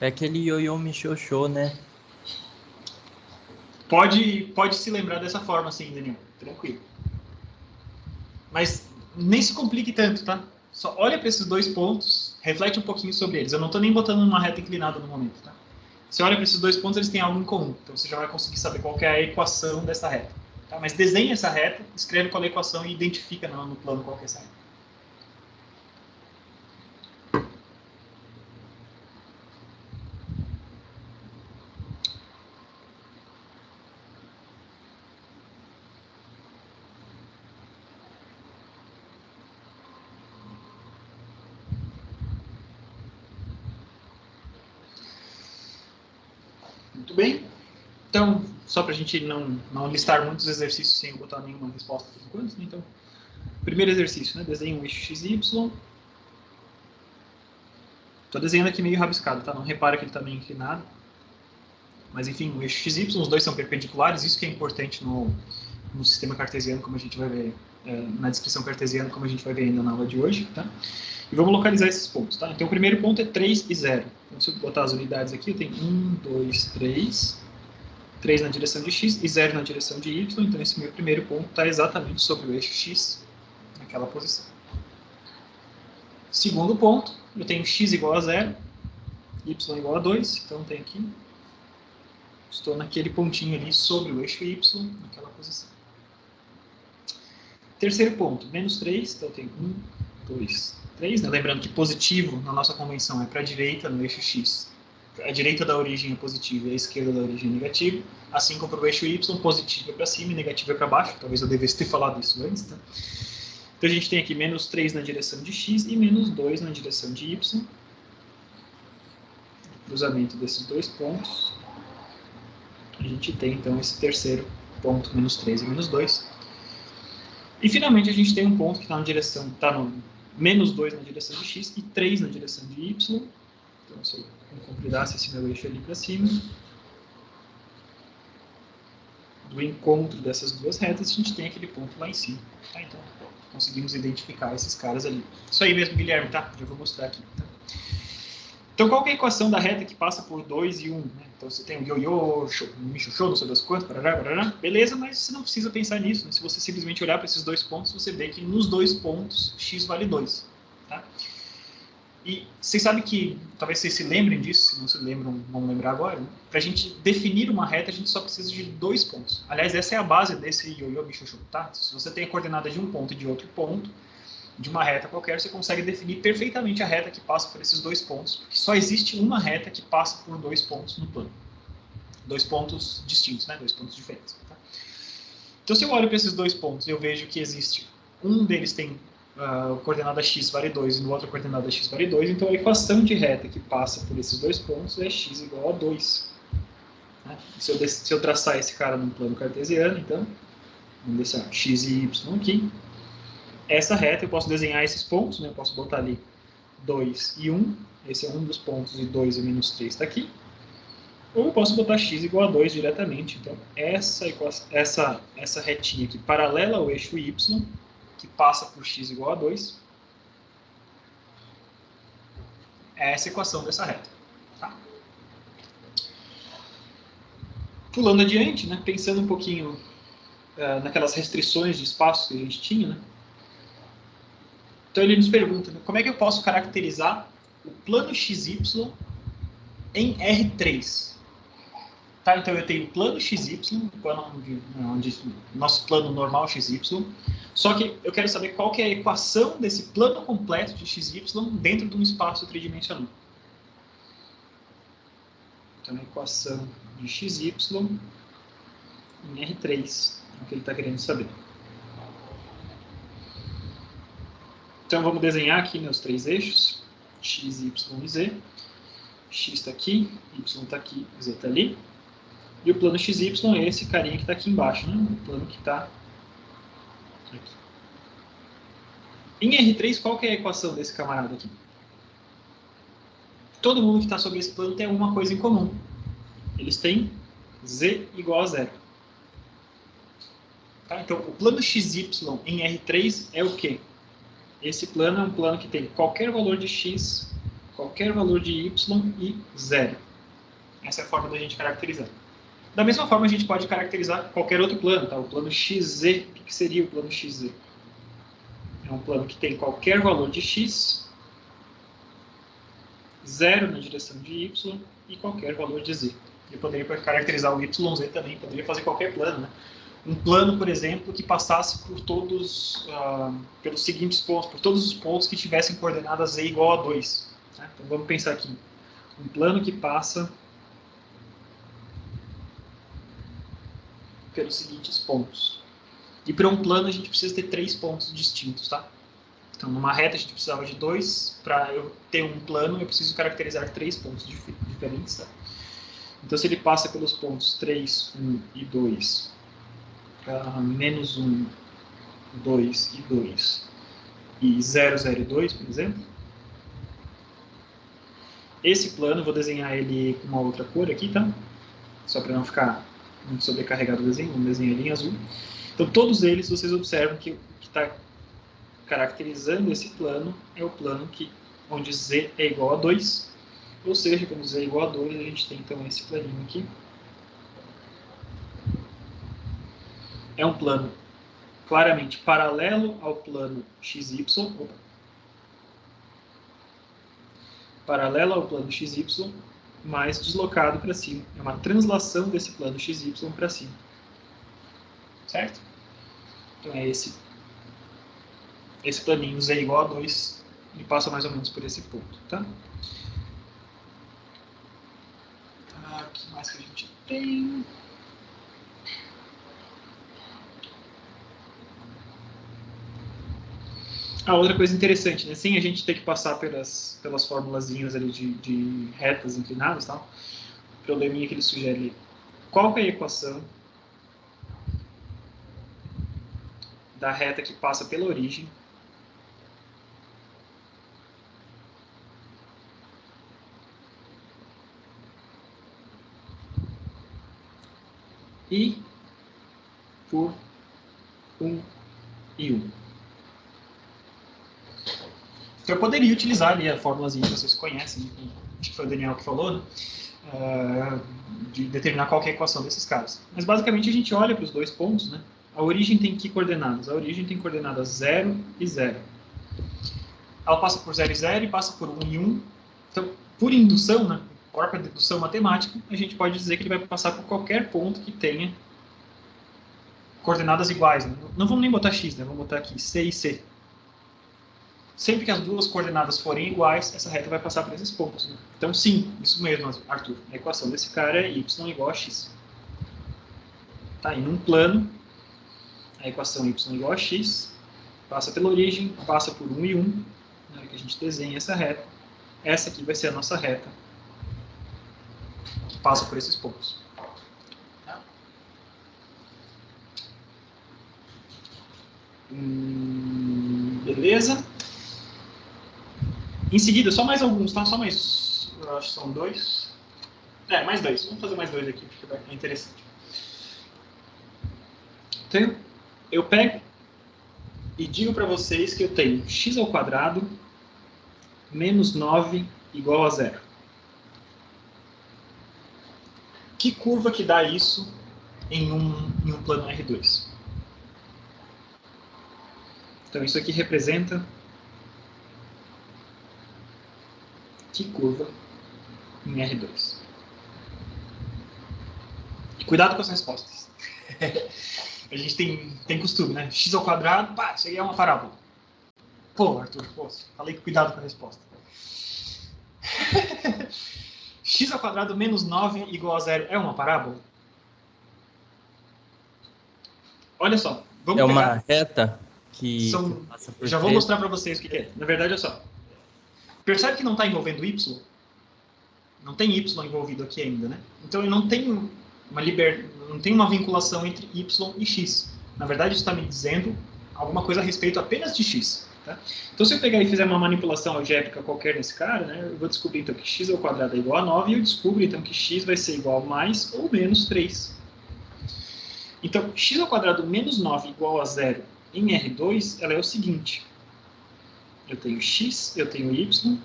É aquele ioiô michoxô, né? Pode se lembrar dessa forma, assim, Daniel. Tranquilo. Mas nem se complique tanto, tá? Só olha para esses dois pontos, reflete um pouquinho sobre eles. Eu não estou nem botando numa reta inclinada no momento, tá? Você olha para esses dois pontos, eles têm algo em comum. Então você já vai conseguir saber qual que é a equação dessa reta. Tá? Mas desenha essa reta, escreve qual é a equação e identifica no plano qual que é essa reta. Muito bem. Então, só para a gente não listar muitos exercícios sem eu botar nenhuma resposta por enquanto, né? Então, primeiro exercício, né? Desenha um eixo x e y. Estou desenhando aqui meio rabiscado, tá? Não repara que ele está meio inclinado. Mas, enfim, o eixo x e y, os dois são perpendiculares. Isso que é importante no sistema cartesiano, como a gente vai ver, na descrição cartesiana, como a gente vai ver ainda na aula de hoje, tá? E vamos localizar esses pontos, tá? Então, o primeiro ponto é 3 e 0. Então, se eu botar as unidades aqui, eu tenho 1, 2, 3. 3 na direção de x e 0 na direção de y. Então, esse meu primeiro ponto está exatamente sobre o eixo x, naquela posição. Segundo ponto, eu tenho x igual a 0, y igual a 2. Então, eu tenho aqui, estou naquele pontinho ali sobre o eixo y, naquela posição. Terceiro ponto, menos 3, então tem 1, 2, 3, né? Lembrando que positivo na nossa convenção é para a direita no eixo X. A direita da origem é positiva e a esquerda da origem é negativa. Assim como para o eixo Y, positivo é para cima e negativo é para baixo. Talvez eu devesse ter falado isso antes, tá? Então a gente tem aqui menos 3 na direção de X e menos 2 na direção de Y. Cruzamento desses dois pontos. A gente tem então esse terceiro ponto, menos 3 e menos 2. E finalmente a gente tem um ponto que está na direção, está no menos 2 na direção de X e 3 na direção de Y. Então se eu compridasse esse meu eixo ali para cima, do encontro dessas duas retas, a gente tem aquele ponto lá em cima. Tá? Então conseguimos identificar esses caras ali. Isso aí mesmo, Guilherme, tá? Já vou mostrar aqui. Tá? Então, qual que é a equação da reta que passa por 2 e 1? Né? Então, você tem o ioiô, michuchô, não sei das quantas, barará, beleza, mas você não precisa pensar nisso. Né? Se você simplesmente olhar para esses dois pontos, você vê que nos dois pontos, x vale 2. Tá? E vocês sabem que, talvez vocês se lembrem disso, se não se lembram, vão lembrar agora, né? Para a gente definir uma reta, a gente só precisa de 2 pontos. Aliás, essa é a base desse ioiô, michuchô, tá? Se você tem a coordenada de um ponto e de outro ponto, de uma reta qualquer, você consegue definir perfeitamente a reta que passa por esses dois pontos, porque só existe uma reta que passa por 2 pontos no plano. 2 pontos distintos, né? 2 pontos diferentes. Tá? Então, se eu olho para esses 2 pontos e eu vejo que existe, um deles tem coordenada x vale 2 e no outro a coordenada x vale 2, então a equação de reta que passa por esses 2 pontos é x igual a 2. Né? Se eu traçar esse cara num plano cartesiano, então, vamos deixar x e y aqui. Essa reta, eu posso desenhar esses pontos, né? Eu posso botar ali 2 e 1, esse é um dos pontos, e 2 e menos 3 está aqui. Ou eu posso botar x igual a 2 diretamente. Então, essa retinha aqui, paralela ao eixo y, que passa por x igual a 2, é essa equação dessa reta. Tá? Pulando adiante, né? Pensando um pouquinho naquelas restrições de espaço que a gente tinha, né? Então ele nos pergunta, né, como é que eu posso caracterizar o plano XY em R3? Tá, então eu tenho o plano XY, nosso plano normal XY, só que eu quero saber qual que é a equação desse plano completo de XY dentro de um espaço tridimensional. Então a equação de XY em R3, é o que ele está querendo saber. Então, vamos desenhar aqui meus 3 eixos, x, y e z. X está aqui, y está aqui, z está ali. E o plano xy é esse carinha que está aqui embaixo, né? O plano que está aqui. Em R3, qual que é a equação desse camarada aqui? Todo mundo que está sobre esse plano tem alguma coisa em comum. Eles têm z igual a 0. Tá? Então, o plano xy em R3 é o quê? Esse plano é um plano que tem qualquer valor de x, qualquer valor de y e 0. Essa é a forma da gente caracterizar. Da mesma forma, a gente pode caracterizar qualquer outro plano. Tá? O plano xz, o que seria o plano xz? É um plano que tem qualquer valor de x, 0 na direção de y e qualquer valor de z. Eu poderia caracterizar o yz também, poderia fazer qualquer plano, né? Um plano, por exemplo, que passasse por pelos seguintes pontos, por todos os pontos que tivessem coordenada z igual a 2. Né? Então vamos pensar aqui. Um plano que passa pelos seguintes pontos. E para um plano a gente precisa ter 3 pontos distintos, tá? Então numa reta a gente precisava de 2. Para eu ter um plano eu preciso caracterizar 3 pontos diferentes, tá? Então se ele passa pelos pontos 3, 1 e 2... menos 1, 2 e 2 e 0, 0 e 2, por exemplo. Esse plano, eu vou desenhar ele com uma outra cor aqui, tá? Só para não ficar muito sobrecarregado o desenho, vamos desenhar ele em azul. Então, todos eles, vocês observam que o que está caracterizando esse plano é o plano onde z é igual a 2, ou seja, quando z é igual a 2, a gente tem então esse planinho aqui. É um plano claramente paralelo ao plano XY, paralelo ao plano XY, mas deslocado para cima. É uma translação desse plano XY para cima. Certo? Então é esse esse planinho z igual a 2, ele passa mais ou menos por esse ponto, tá? O que mais que a gente tem? Outra coisa interessante, né? Sem a gente ter que passar pelas formulazinhas ali de retas inclinadas, tal, o probleminha que ele sugere ali. Qual que é a equação da reta que passa pela origem e por 1 e 1? Então, eu poderia utilizar ali a formulazinha que vocês conhecem, acho que foi o Daniel que falou, né? De determinar qual que é a equação desses caras. Mas, basicamente, a gente olha para os dois pontos, né? A origem tem que coordenadas? A origem tem coordenadas 0 e 0. Ela passa por 0 e 0 e passa por 1 e 1. Então, por indução, né? Própria dedução matemática, a gente pode dizer que ele vai passar por qualquer ponto que tenha coordenadas iguais. Né? Não vamos nem botar x, né? Vamos botar aqui c e c. Sempre que as duas coordenadas forem iguais, essa reta vai passar por esses pontos. Né? Então, sim, isso mesmo, Arthur. A equação desse cara é y igual a x. Tá? E num plano, a equação y igual a x passa pela origem, passa por 1 e 1. Na hora que a gente desenha essa reta, essa aqui vai ser a nossa reta que passa por esses pontos. Tá? Beleza? Em seguida, só mais alguns, tá? Só mais, eu acho que são 2. Mais 2. Vamos fazer mais 2 aqui, porque vai ficar interessante. Então, eu pego e digo para vocês que eu tenho x ao quadrado menos 9 igual a 0. Que curva que dá isso em um plano R2? Então, isso aqui representa que curva em R2? E cuidado com as respostas. A gente tem costume, né? X ao quadrado, pá, isso aí é uma parábola. Pô, Arthur, falei que cuidado com a resposta. X ao quadrado menos 9 igual a 0 é uma parábola? Olha só, vamos pegar... uma reta que passa por Já vou mostrar para vocês o que é. Na verdade, olha só. Percebe que não está envolvendo y? Não tem y envolvido aqui ainda, né? Então, ele não tem uma vinculação entre y e x. Na verdade, isso está me dizendo alguma coisa a respeito apenas de x. Tá? Então, se eu pegar e fizer uma manipulação algébrica qualquer nesse cara, né, eu vou descobrir então que x ao quadrado é igual a 9 e eu descubro então que x vai ser igual a mais ou menos 3. Então, x ao quadrado menos 9 igual a 0 em R2, ela é o seguinte. Eu tenho x, eu tenho y,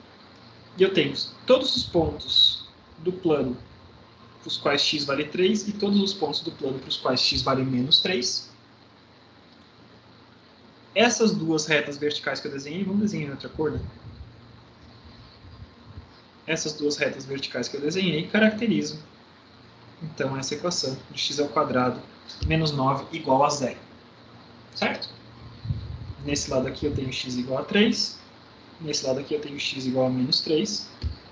e eu tenho todos os pontos do plano para os quais x vale 3 e todos os pontos do plano para os quais x vale menos 3. Essas duas retas verticais que eu desenhei, vamos desenhar em outra cor, né? Essas duas retas verticais que eu desenhei caracterizam, então, essa equação de x ao quadrado menos 9 igual a 0. Certo? Nesse lado aqui eu tenho x igual a 3. Nesse lado aqui eu tenho x igual a menos 3.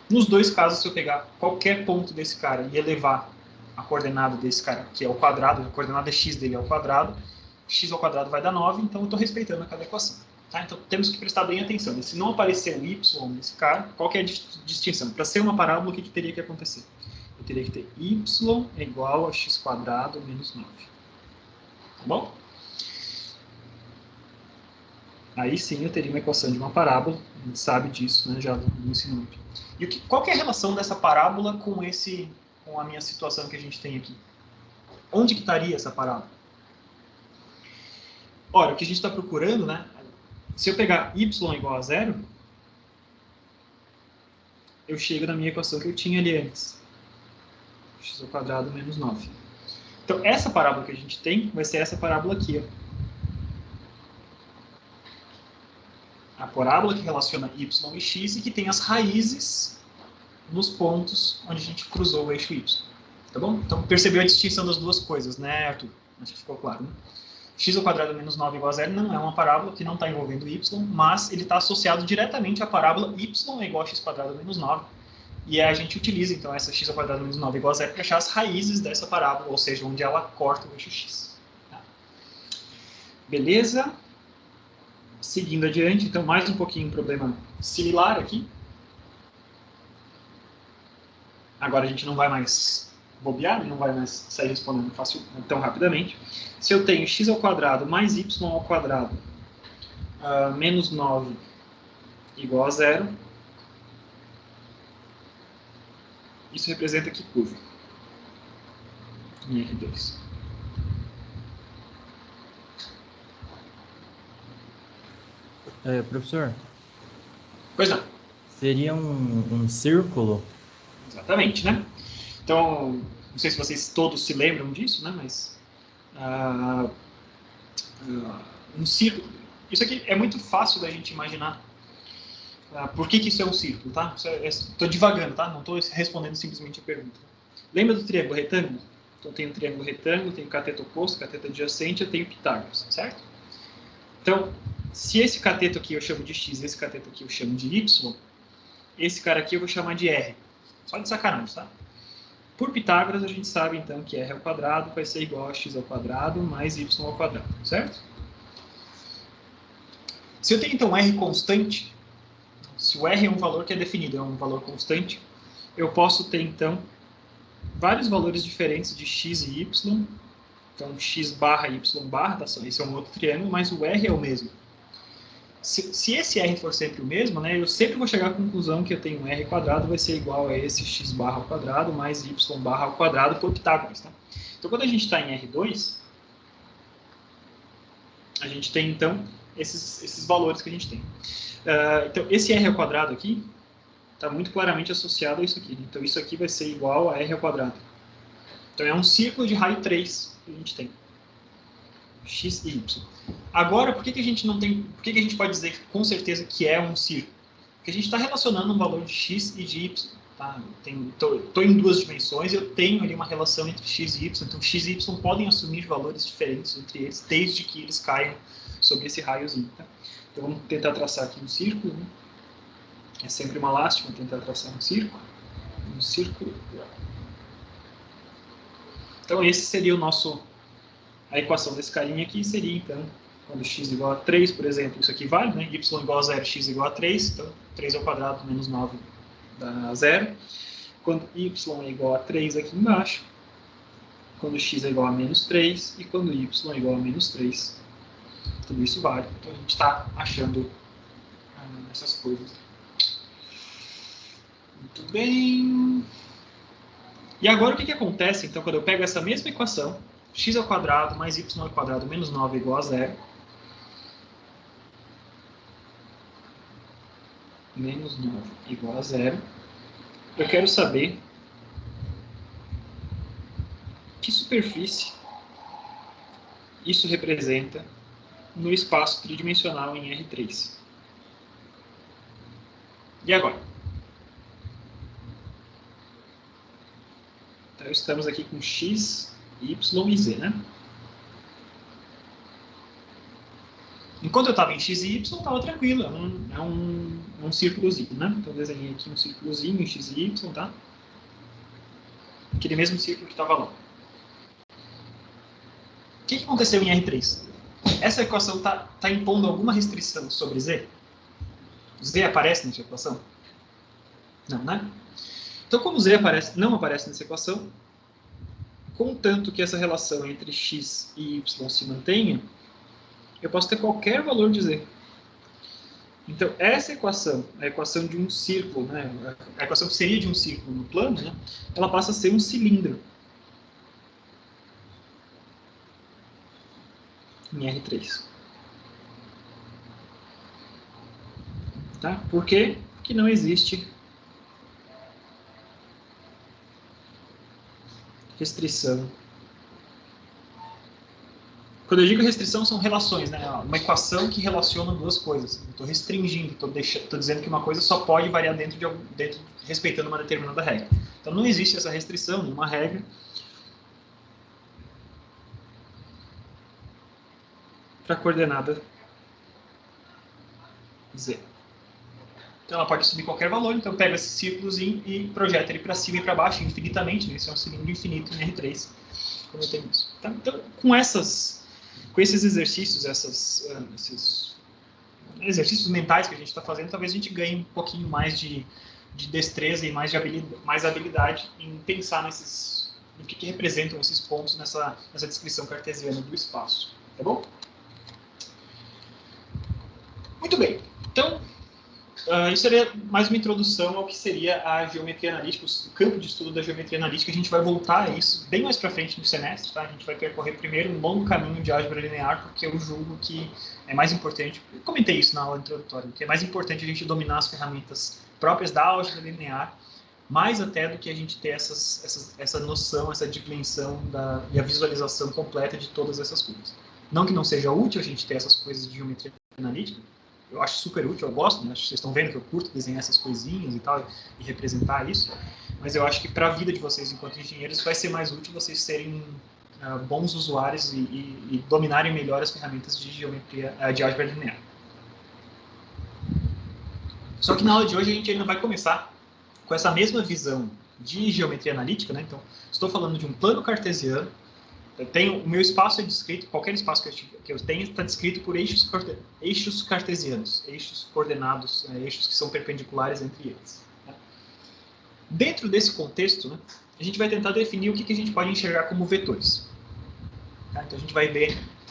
Nos dois casos, se eu pegar qualquer ponto desse cara e elevar a coordenada desse cara, que é o quadrado, a coordenada x dele é o quadrado, x ao quadrado vai dar 9, então eu estou respeitando cada equação. Tá? Então temos que prestar bem atenção. E se não aparecer o y nesse cara, qual que é a distinção? Para ser uma parábola, o que teria que acontecer? Eu teria que ter y é igual a x quadrado menos 9. Tá bom? Aí sim eu teria uma equação de uma parábola, a gente sabe disso, né, já no ensino médio. E qual que é a relação dessa parábola com a minha situação que a gente tem aqui? Onde que estaria essa parábola? Ora, o que a gente está procurando, né, se eu pegar y igual a 0, eu chego na minha equação que eu tinha ali antes. X ao quadrado menos 9. Então, essa parábola que a gente tem vai ser essa parábola aqui, ó. A parábola que relaciona y e x e que tem as raízes nos pontos onde a gente cruzou o eixo y. Tá bom? Então, percebeu a distinção das duas coisas, né, Arthur? Acho que ficou claro, né? x ao quadrado menos 9 igual a zero não é uma parábola que não está envolvendo y, mas ele está associado diretamente à parábola y é igual a x quadrado menos 9. E a gente utiliza, então, essa x ao quadrado menos 9 igual a zero para achar as raízes dessa parábola, ou seja, onde ela corta o eixo x. Tá? Beleza? Seguindo adiante, então, mais um pouquinho um problema similar aqui. Agora a gente não vai mais bobear, não vai mais sair respondendo tão rapidamente. Se eu tenho x ao quadrado mais y ao quadrado menos 9 igual a zero, isso representa que curva? Em R2. Professor? Pois não. Seria um círculo? Exatamente, né? Então, não sei se vocês todos se lembram disso, né? Mas um círculo. Isso aqui é muito fácil da gente imaginar. Por que isso é um círculo, tá? Estou divagando, tá? Não estou respondendo simplesmente a pergunta. Lembra do triângulo retângulo? Então, eu tenho um triângulo retângulo, tenho cateto oposto, cateto adjacente, eu tenho Pitágoras, certo? Então, se esse cateto aqui eu chamo de x, esse cateto aqui eu chamo de y, esse cara aqui eu vou chamar de r. Só de sacanagem, tá? Por Pitágoras, a gente sabe, então, que r ao quadrado vai ser igual a x ao quadrado mais y ao quadrado, certo? Se eu tenho, então, r constante, se o r é um valor que é definido, é um valor constante, eu posso ter, então, vários valores diferentes de x e y. Então, x barra y barra, tá? Esse é um outro triângulo, mas o r é o mesmo. Se esse r for sempre o mesmo, né, eu sempre vou chegar à conclusão que eu tenho um r quadrado vai ser igual a esse x barra ao quadrado mais y barra ao quadrado por Pitágoras. Tá? Então, quando a gente está em R2, a gente tem, então, esses valores que a gente tem. Então, esse r ao quadrado aqui está muito claramente associado a isso aqui. Então, isso aqui vai ser igual a r ao quadrado. Então, é um círculo de raio 3 que a gente tem. X e Y. Agora, por que a gente não tem... Por que a gente pode dizer com certeza que é um círculo? Porque a gente está relacionando um valor de x e de y. Tá? Estou em duas dimensões e eu tenho ali uma relação entre x e y. Então, x e y podem assumir valores diferentes entre eles, desde que eles caiam sobre esse raiozinho. Tá? Então, vamos tentar traçar aqui um círculo. Né? É sempre uma lástima tentar traçar um círculo. Um círculo. Então, esse seria o nosso... A equação desse carinha aqui seria, então, quando x igual a 3, por exemplo, isso aqui vale, né? Y igual a 0, x igual a 3, então 3 ao quadrado menos 9 dá 0. Quando y é igual a 3 aqui embaixo, quando x é igual a menos 3 e quando y é igual a menos 3. Tudo isso vale. Então a gente está achando essas coisas. Muito bem. E agora o que acontece, então, quando eu pego essa mesma equação, x ao quadrado mais y ao quadrado menos 9 igual a 0. Menos 9 igual a 0. Eu quero saber que superfície isso representa no espaço tridimensional em R3. E agora? Então, estamos aqui com x, y e z, né? Enquanto eu estava em x e y, estava tranquilo, é um círculozinho, né? Então, eu desenhei aqui um círculozinho em x e y, tá? Aquele mesmo círculo que estava lá. O que aconteceu em R3? Essa equação está impondo alguma restrição sobre z? Z aparece nessa equação? Não, né? Então, como z não aparece nessa equação, contanto que essa relação entre x e y se mantenha, eu posso ter qualquer valor de z. Então, essa equação, a equação de um círculo, né, a equação que seria de um círculo no plano, né, ela passa a ser um cilindro em R3. Tá? Por quê? Porque não existe restrição. Quando eu digo restrição, são relações, né? Uma equação que relaciona duas coisas. Estou restringindo, estou dizendo que uma coisa só pode variar respeitando uma determinada regra. Então, não existe essa restrição, nenhuma regra. para a coordenada z. Então ela pode assumir qualquer valor, então pega esse círculozinho e projeta ele para cima e para baixo infinitamente, né? Isso é um cilindro infinito em R3, como eu tenho isso. Tá? Então, com esses exercícios, esses exercícios mentais que a gente está fazendo, talvez a gente ganhe um pouquinho mais de destreza e mais habilidade em pensar no que representam esses pontos nessa descrição cartesiana do espaço. Tá bom? Muito bem. Então, isso seria mais uma introdução ao que seria a geometria analítica, o campo de estudo da geometria analítica. A gente vai voltar a isso bem mais para frente no semestre. Tá? A gente vai percorrer primeiro um longo caminho de álgebra linear, porque eu julgo que é mais importante, eu comentei isso na aula introdutória, que é mais importante a gente dominar as ferramentas próprias da álgebra linear, mais até do que a gente ter essa noção, essa dimensão e a visualização completa de todas essas coisas. Não que não seja útil a gente ter essas coisas de geometria analítica, eu acho super útil, eu gosto, né? Vocês estão vendo que eu curto desenhar essas coisinhas e tal, e representar isso, mas eu acho que para a vida de vocês enquanto engenheiros vai ser mais útil vocês serem bons usuários e dominarem melhor as ferramentas de geometria, de álgebra linear. Só que na aula de hoje a gente ainda vai começar com essa mesma visão de geometria analítica, né? Então, estou falando de um plano cartesiano. O meu espaço é descrito, qualquer espaço que eu tenho está descrito por eixos cartesianos, eixos coordenados, eixos que são perpendiculares entre eles. Né? Dentro desse contexto, né, a gente vai tentar definir o que a gente pode enxergar como vetores. Tá? Então a gente vai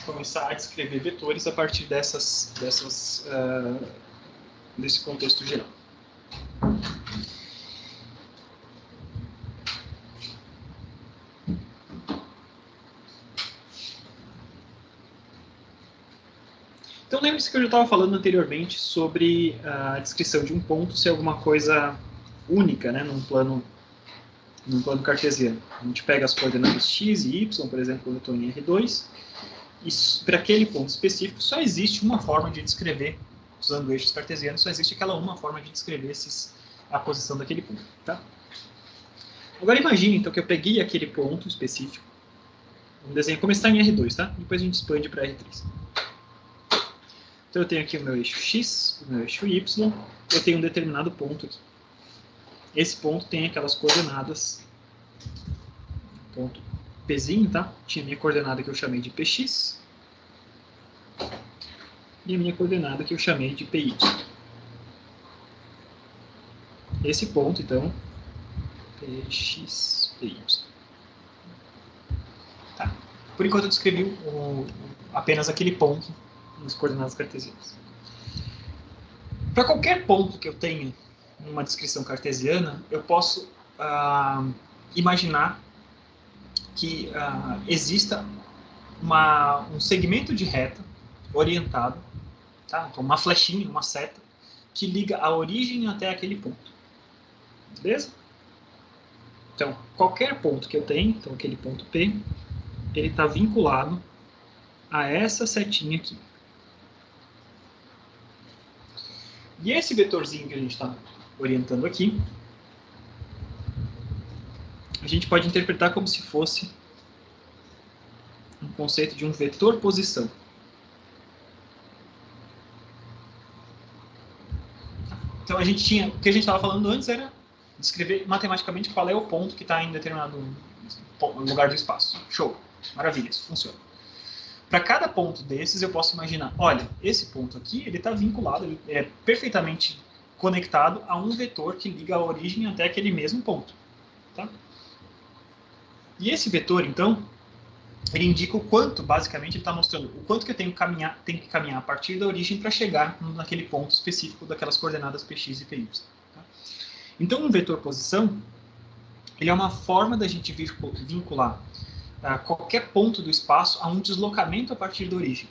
começar a descrever vetores a partir desse contexto geral. Então lembre-se que eu já estava falando anteriormente sobre a descrição de um ponto ser alguma coisa única, né, num plano cartesiano. A gente pega as coordenadas x e y, por exemplo, quando eu estou em R2, e para aquele ponto específico só existe uma forma de descrever, usando eixos cartesianos, só existe aquela uma forma de descrever a posição daquele ponto. Tá? Agora imagine então que eu peguei aquele ponto específico, vamos desenhar como está em R2, tá? Depois a gente expande para R3. Então eu tenho aqui o meu eixo x, o meu eixo y, eu tenho um determinado ponto aqui. Esse ponto tem aquelas coordenadas, ponto Pzinho, tá? Tinha a minha coordenada que eu chamei de Px, e a minha coordenada que eu chamei de Py. Esse ponto, então, Px, Py. Tá. Por enquanto eu descrevi apenas aquele ponto nas coordenadas cartesianas. Para qualquer ponto que eu tenha numa descrição cartesiana, eu posso imaginar que exista um segmento de reta orientado, tá? Então, uma flechinha, uma seta, que liga a origem até aquele ponto. Beleza? Então, qualquer ponto que eu tenha, então aquele ponto P, ele está vinculado a essa setinha aqui. E esse vetorzinho que a gente está orientando aqui, a gente pode interpretar como se fosse um conceito de um vetor posição. Então o que a gente estava falando antes era descrever matematicamente qual é o ponto que está em determinado lugar do espaço. Show, maravilha, isso funciona. Para cada ponto desses, eu posso imaginar, olha, esse ponto aqui, ele está vinculado, ele é perfeitamente conectado a um vetor que liga a origem até aquele mesmo ponto. Tá? E esse vetor, então, ele indica o quanto, basicamente, ele está mostrando o quanto que eu tenho que caminhar a partir da origem para chegar naquele ponto específico daquelas coordenadas px e py. Tá? Então, um vetor posição, ele é uma forma da gente vincular qualquer ponto do espaço a um deslocamento a partir da origem.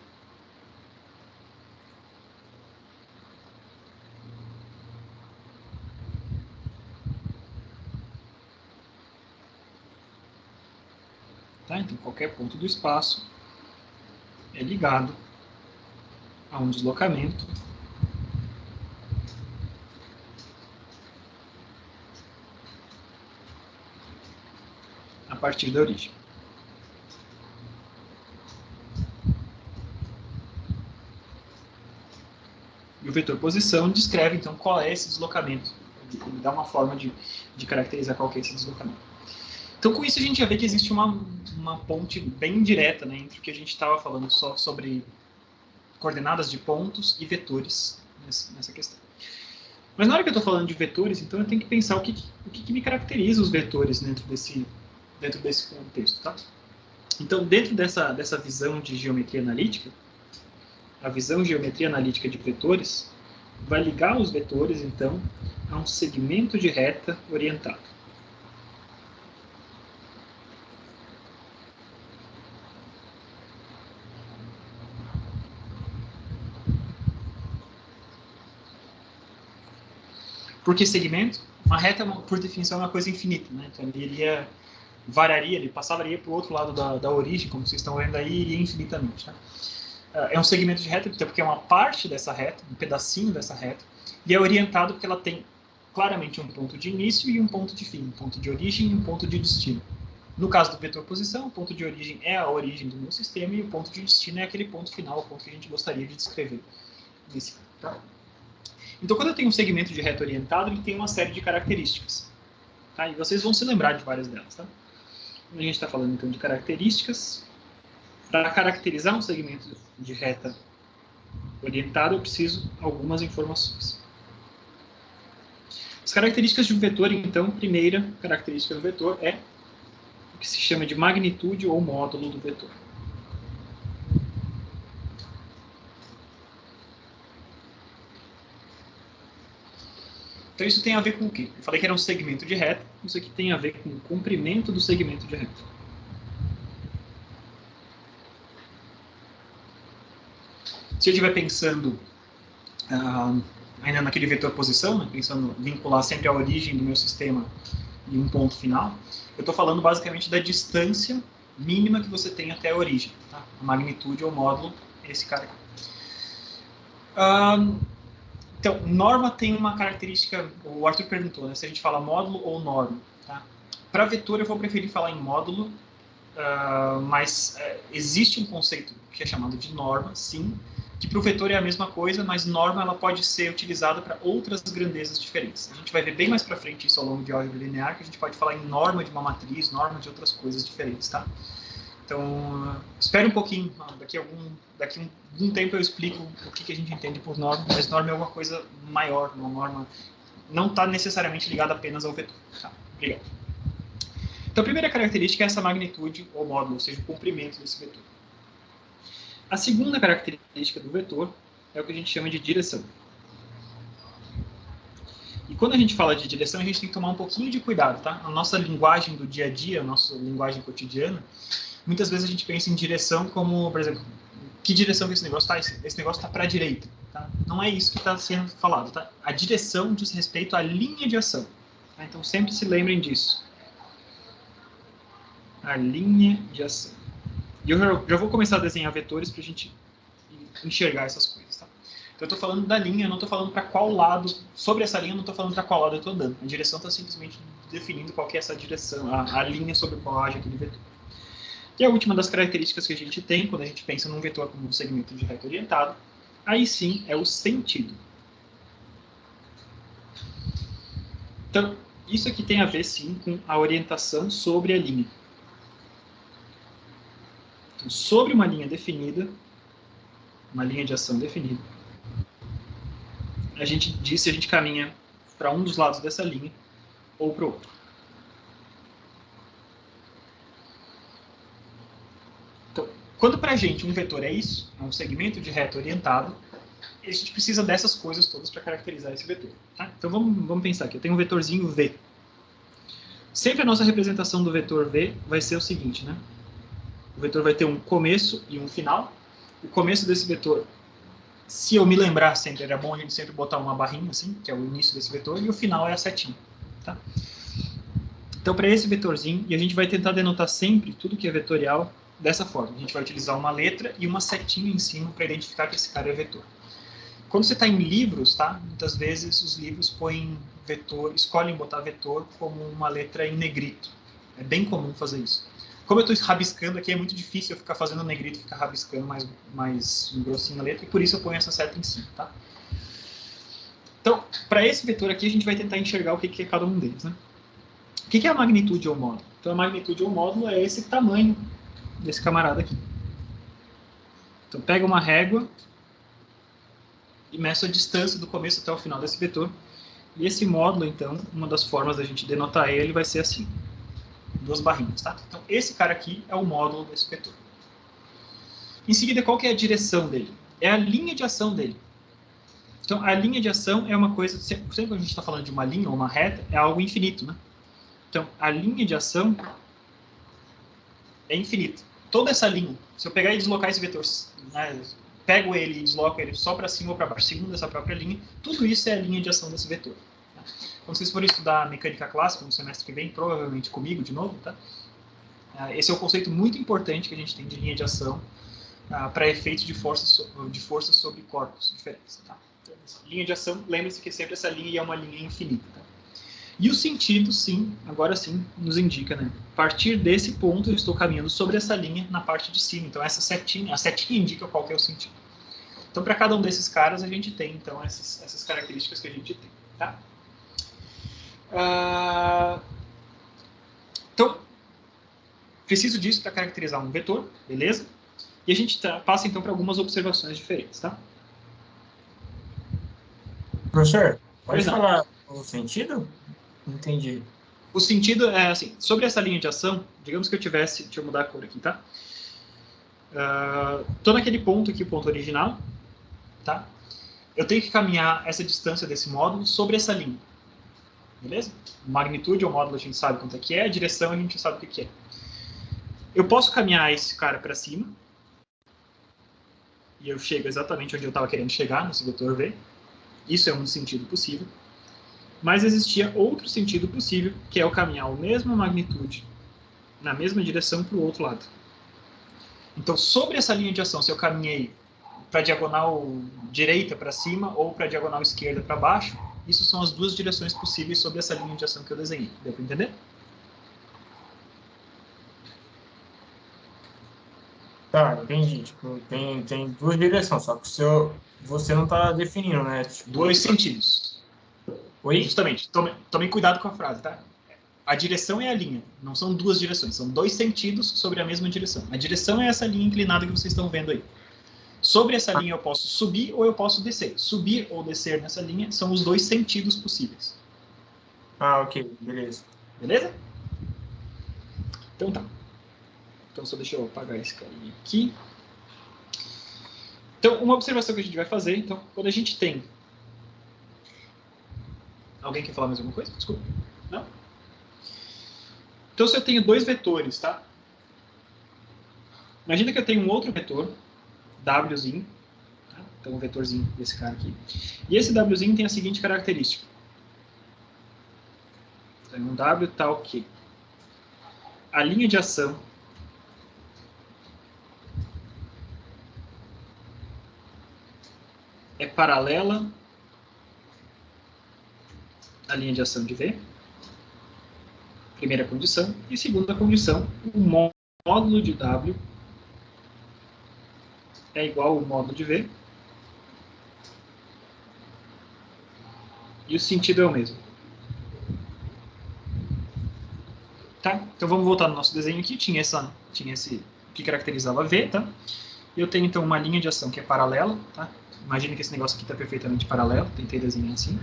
Tá? Então, qualquer ponto do espaço é ligado a um deslocamento a partir da origem. E o vetor posição descreve, então, qual é esse deslocamento. Ele dá uma forma de caracterizar qual que é esse deslocamento. Então, com isso, a gente já vê que existe uma ponte bem direta, né, entre o que a gente estava falando só sobre coordenadas de pontos e vetores nessa questão. Mas na hora que eu estou falando de vetores, então eu tenho que pensar o que me caracteriza os vetores dentro desse contexto. Tá? Então, dentro dessa visão de geometria analítica, a visão geometria analítica de vetores vai ligar os vetores, então, a um segmento de reta orientado. Por que segmento? Uma reta, por definição, é uma coisa infinita, né? Então, ele variaria, ele passaria para o outro lado da origem, como vocês estão vendo aí, e iria infinitamente. Tá? É um segmento de reta, porque é uma parte dessa reta, um pedacinho dessa reta, e é orientado porque ela tem claramente um ponto de início e um ponto de fim, um ponto de origem e um ponto de destino. No caso do vetor posição, o ponto de origem é a origem do meu sistema e o ponto de destino é aquele ponto final, o ponto que a gente gostaria de descrever nesse caso. Tá? Então, quando eu tenho um segmento de reta orientado, ele tem uma série de características. Tá? E vocês vão se lembrar de várias delas. Tá? A gente está falando, então, de características. Para caracterizar um segmento de reta orientado, eu preciso de algumas informações. As características de um vetor, então, primeira característica do vetor é o que se chama de magnitude ou módulo do vetor. Então, isso tem a ver com o quê? Eu falei que era um segmento de reta, isso aqui tem a ver com o comprimento do segmento de reta. Se eu estiver pensando ainda naquele vetor posição, né, pensando em vincular sempre a origem do meu sistema e um ponto final, eu estou falando basicamente da distância mínima que você tem até a origem. Tá? A magnitude ou módulo é esse cara aqui. Então, norma tem uma característica, o Arthur perguntou, né, se a gente fala módulo ou norma. Tá? Para vetor eu vou preferir falar em módulo, mas existe um conceito que é chamado de norma, sim, que para o vetor é a mesma coisa, mas norma ela pode ser utilizada para outras grandezas diferentes. A gente vai ver bem mais para frente isso ao longo de álgebra linear, que a gente pode falar em norma de uma matriz, norma de outras coisas diferentes, tá? Então, espere um pouquinho, daqui a algum tempo eu explico o que a gente entende por norma, mas norma é uma coisa maior, uma norma não está necessariamente ligada apenas ao vetor. Tá? Obrigado. Então, a primeira característica é essa magnitude ou módulo, ou seja, o comprimento desse vetor. A segunda característica do vetor é o que a gente chama de direção. E quando a gente fala de direção, a gente tem que tomar um pouquinho de cuidado, tá? A nossa linguagem do dia a dia, a nossa linguagem cotidiana, muitas vezes a gente pensa em direção como, por exemplo, que direção que esse negócio está? Esse negócio está para a direita. Tá? Não é isso que está sendo falado. Tá? A direção diz respeito à linha de ação. Tá? Então, sempre se lembrem disso. A linha de ação. E eu já vou começar a desenhar vetores para a gente enxergar essas coisas. Tá? Então, eu estou falando da linha, eu não estou falando para qual lado, sobre essa linha, eu não estou falando para qual lado eu estou andando. A direção está simplesmente definindo qual que é essa direção, a linha sobre a qual age aquele vetor. E a última das características que a gente tem, quando a gente pensa num vetor como um segmento de reta orientado, aí sim é o sentido. Então, isso aqui tem a ver sim com a orientação sobre a linha. Então, sobre uma linha definida, uma linha de ação definida, a gente diz se a gente caminha para um dos lados dessa linha ou para o outro. Então, quando para a gente um vetor é isso, é um segmento de reta orientado, a gente precisa dessas coisas todas para caracterizar esse vetor. Tá? Então vamos pensar aqui, eu tenho um vetorzinho V. Sempre a nossa representação do vetor V vai ser o seguinte, né? O vetor vai ter um começo e um final. O começo desse vetor, se eu me lembrar sempre, era bom a gente sempre botar uma barrinha assim, que é o início desse vetor, e o final é a setinha. Tá? Então, para esse vetorzinho, e a gente vai tentar denotar sempre tudo que é vetorial dessa forma. A gente vai utilizar uma letra e uma setinha em cima para identificar que esse cara é vetor. Quando você está em livros, tá? Muitas vezes os livros põem vetor, escolhem botar vetor como uma letra em negrito. É bem comum fazer isso. Como eu estou rabiscando aqui, é muito difícil eu ficar fazendo negrito e ficar rabiscando mais grossinho a letra, e por isso eu ponho essa seta em cima, tá? Então, para esse vetor aqui, a gente vai tentar enxergar o que é cada um deles, né? O que é a magnitude ou módulo? Então, a magnitude ou módulo é esse tamanho desse camarada aqui. Então, pega uma régua e meço a distância do começo até o final desse vetor. E esse módulo, então, uma das formas da gente denotar ele vai ser assim. 2 barrinhas, tá? Então, esse cara aqui é o módulo desse vetor. Em seguida, qual que é a direção dele? É a linha de ação dele. Então, a linha de ação é uma coisa... Sempre que a gente está falando de uma linha ou uma reta, é algo infinito, né? Então, a linha de ação é infinita. Toda essa linha, se eu pegar e deslocar esse vetor, né, pego ele e desloco ele só para cima ou para baixo, segundo essa própria linha, tudo isso é a linha de ação desse vetor. Tá? Quando vocês forem estudar mecânica clássica no semestre que vem, provavelmente comigo de novo, tá? Esse é um conceito muito importante que a gente tem de linha de ação para efeitos de força sobre corpos diferentes. Tá? Então, linha de ação, lembre-se que sempre essa linha é uma linha infinita. Tá? E o sentido, sim, agora sim, nos indica, né? A partir desse ponto, eu estou caminhando sobre essa linha na parte de cima. Então, essa setinha, a setinha indica qual que é o sentido. Então, para cada um desses caras, a gente tem, então, essas características que a gente tem, tá? Então, preciso disso para caracterizar um vetor, beleza? E a gente passa, então, para algumas observações diferentes, tá? Professor, pode falar o sentido? Não entendi. O sentido é assim, sobre essa linha de ação, digamos que eu tivesse, deixa eu mudar a cor aqui, tá? Tô naquele ponto aqui, o ponto original, tá? Eu tenho que caminhar essa distância desse módulo sobre essa linha, beleza? Magnitude ou módulo a gente sabe quanto é que é, a direção a gente sabe o que é. Eu posso caminhar esse cara para cima, e eu chego exatamente onde eu estava querendo chegar, nesse vetor V. Isso é um sentido possível. Mas existia outro sentido possível, que é eu caminhar a mesma magnitude, na mesma direção para o outro lado. Então, sobre essa linha de ação, se eu caminhei para a diagonal direita para cima ou para a diagonal esquerda para baixo, isso são as duas direções possíveis sobre essa linha de ação que eu desenhei. Deu para entender? Tá, entendi. Tipo, tem duas direções, só que você não está definindo, né? Tipo, dois sentidos. Oi? Justamente. Tomem cuidado com a frase, tá? A direção é a linha, não são duas direções, são dois sentidos sobre a mesma direção. A direção é essa linha inclinada que vocês estão vendo aí. Sobre essa linha eu posso subir ou eu posso descer. Subir ou descer nessa linha são os dois sentidos possíveis. Ah, ok, beleza. Beleza? Então tá. Então só deixa eu apagar esse carinha aqui. Então, uma observação que a gente vai fazer, então, quando a gente tem... Alguém quer falar mais alguma coisa? Desculpa. Não? Então, se eu tenho dois vetores, tá? Imagina que eu tenho um outro vetor, Wzinho, tá? Então, um vetorzinho desse cara aqui. E esse Wzinho tem a seguinte característica. Então, um W tal que a linha de ação é paralela à linha de ação de V. Primeira condição. E segunda condição, o módulo de W é igual ao módulo de V. E o sentido é o mesmo. Tá? Então vamos voltar no nosso desenho aqui. Tinha esse que caracterizava V, tá? E eu tenho então uma linha de ação que é paralela, tá? Imagina que esse negócio aqui está perfeitamente paralelo, tentei desenhar assim.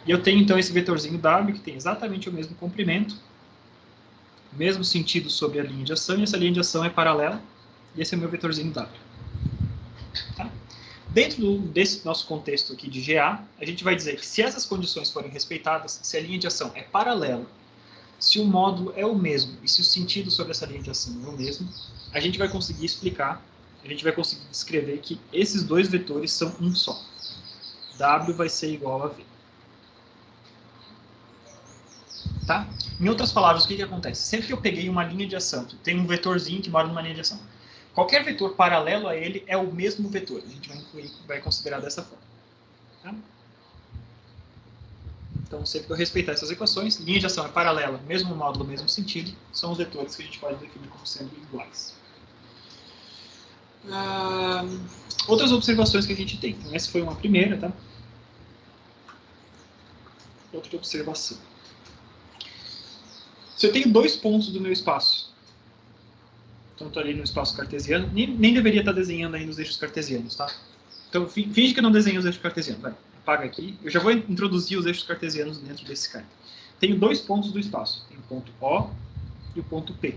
E eu tenho então esse vetorzinho W que tem exatamente o mesmo comprimento, mesmo sentido sobre a linha de ação, e essa linha de ação é paralela, e esse é o meu vetorzinho W. Tá? Dentro desse nosso contexto aqui de GA, a gente vai dizer que se essas condições forem respeitadas, se a linha de ação é paralela, se o módulo é o mesmo e se o sentido sobre essa linha de ação é o mesmo, a gente vai conseguir explicar, a gente vai conseguir descrever que esses dois vetores são um só. W vai ser igual a V. Tá? Em outras palavras, o que acontece? Sempre que eu peguei uma linha de ação, tem um vetorzinho que mora numa linha de ação. Qualquer vetor paralelo a ele é o mesmo vetor. A gente vai considerar dessa forma. Tá? Então, sempre que eu respeitar essas equações, linha de ação é paralela, mesmo módulo, mesmo sentido, são os vetores que a gente pode definir como sendo iguais. Outras observações que a gente tem. Então, essa foi uma primeira, tá? outra observação. Se eu tenho 2 pontos do meu espaço, então estou ali no espaço cartesiano, nem deveria estar desenhando ainda os eixos cartesianos, tá? Então finge que eu não desenhei os eixos cartesianos, vai, apaga aqui. Eu já vou introduzir os eixos cartesianos dentro desse cara. Tenho 2 pontos do espaço, tenho o ponto O e o ponto P.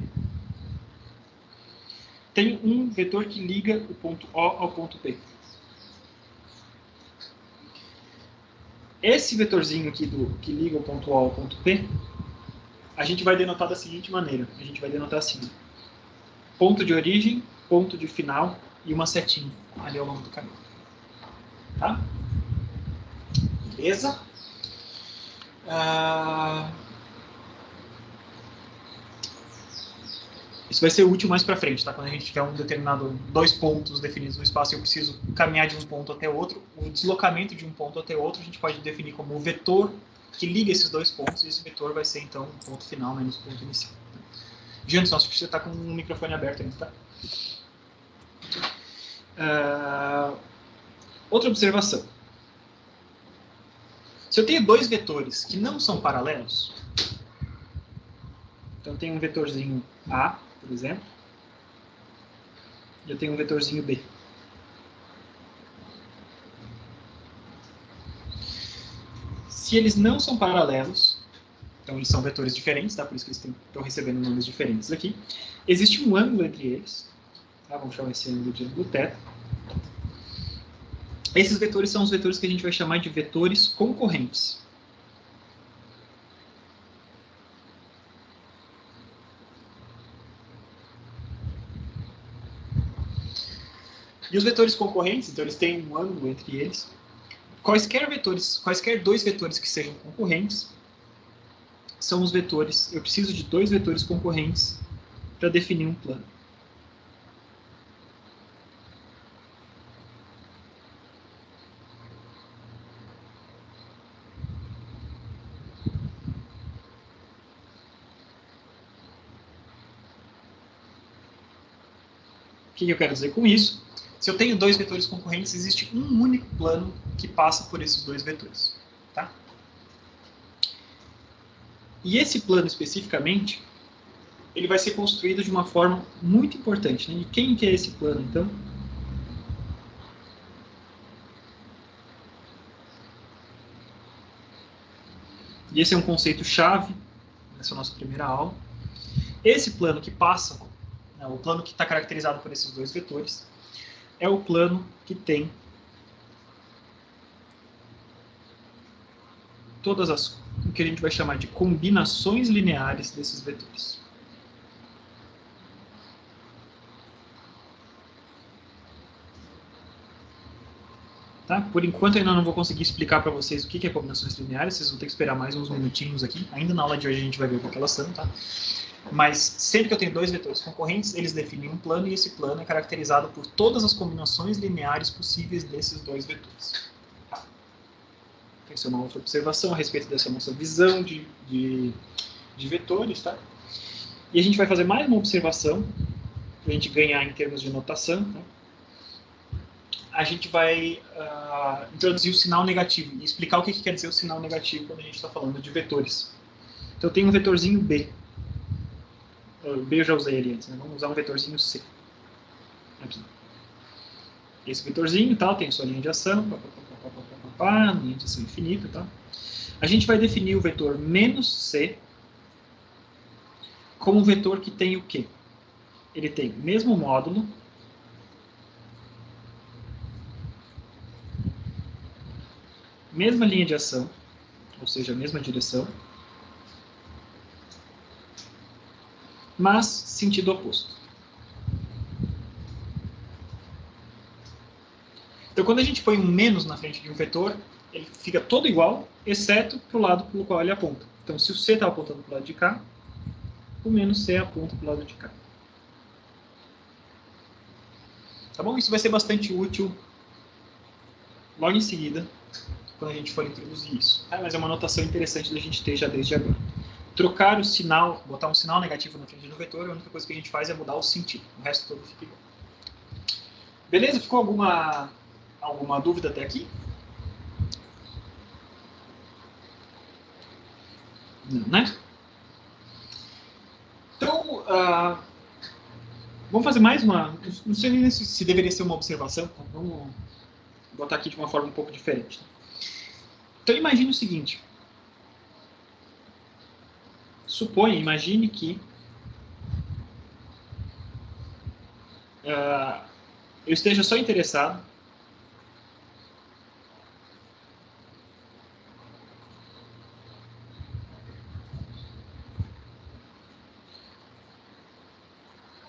Tenho um vetor que liga o ponto O ao ponto P. Esse vetorzinho aqui que liga o ponto O ao ponto P, a gente vai denotar da seguinte maneira. A gente vai denotar assim: ponto de origem, ponto de final e uma setinha ali ao longo do caminho. Tá? Beleza? Isso vai ser útil mais para frente, tá? Quando a gente tiver um determinado 2 pontos definidos no espaço e eu preciso caminhar de um ponto até outro, o deslocamento de um ponto até outro a gente pode definir como o vetor que liga esses 2 pontos, e esse vetor vai ser, então, o ponto final menos o ponto inicial. Janderson, acho que você está com o microfone aberto ainda, tá? Outra observação. Se eu tenho 2 vetores que não são paralelos, então eu tenho um vetorzinho A, por exemplo, e eu tenho um vetorzinho B. Se eles não são paralelos, então eles são vetores diferentes, tá? Por isso que eles estão recebendo nomes diferentes aqui, existe um ângulo entre eles, tá? Vamos chamar esse ângulo de ângulo θ. Esses vetores são os vetores que a gente vai chamar de vetores concorrentes. E os vetores concorrentes, então eles têm um ângulo entre eles. Quaisquer 2 vetores que sejam concorrentes, são os vetores, eu preciso de 2 vetores concorrentes para definir um plano. O que eu quero dizer com isso? Se eu tenho 2 vetores concorrentes, existe um único plano que passa por esses 2 vetores. Tá? E esse plano, especificamente, ele vai ser construído de uma forma muito importante. Né? E quem que é esse plano, então? E esse é um conceito-chave nessa nossa primeira aula. Esse plano que passa, né, o plano que está caracterizado por esses 2 vetores, é o plano que tem todas o que a gente vai chamar de combinações lineares desses vetores. Tá? Por enquanto, eu ainda não vou conseguir explicar para vocês o que é combinações lineares, vocês vão ter que esperar mais uns minutinhos aqui. Ainda na aula de hoje a gente vai ver o que elas são, tá? Mas sempre que eu tenho 2 vetores concorrentes, eles definem um plano, e esse plano é caracterizado por todas as combinações lineares possíveis desses 2 vetores. Tá? Essa é uma outra observação a respeito dessa nossa visão de vetores. Tá? E a gente vai fazer mais uma observação, para a gente ganhar em termos de notação. Tá? A gente vai introduzir o sinal negativo e explicar o que quer dizer o sinal negativo quando a gente está falando de vetores. Então eu tenho um vetorzinho B. O B eu já usei ali antes, né? Vamos usar um vetorzinho C. Aqui. Esse vetorzinho tal, tem sua linha de ação, linha de ação infinita. Tá? A gente vai definir o vetor menos C como um vetor que tem o quê? Ele tem o mesmo módulo, mesma linha de ação, ou seja, a mesma direção, mas sentido oposto. Então, quando a gente põe um menos na frente de um vetor, ele fica todo igual, exceto para o lado pelo qual ele aponta. Então, se o C está apontando para o lado de cá, o menos C aponta para o lado de cá. Tá bom? Isso vai ser bastante útil logo em seguida, quando a gente for introduzir isso. Tá? Mas é uma anotação interessante da gente ter já desde agora. Trocar o sinal, botar um sinal negativo na frente do vetor, a única coisa que a gente faz é mudar o sentido. O resto todo fica igual. Beleza? Ficou alguma dúvida até aqui? Não, né? Então, vamos fazer mais uma... Não sei nem se deveria ser uma observação, então vamos botar aqui de uma forma um pouco diferente. Então, imagine o seguinte. Imagine que eu esteja só interessado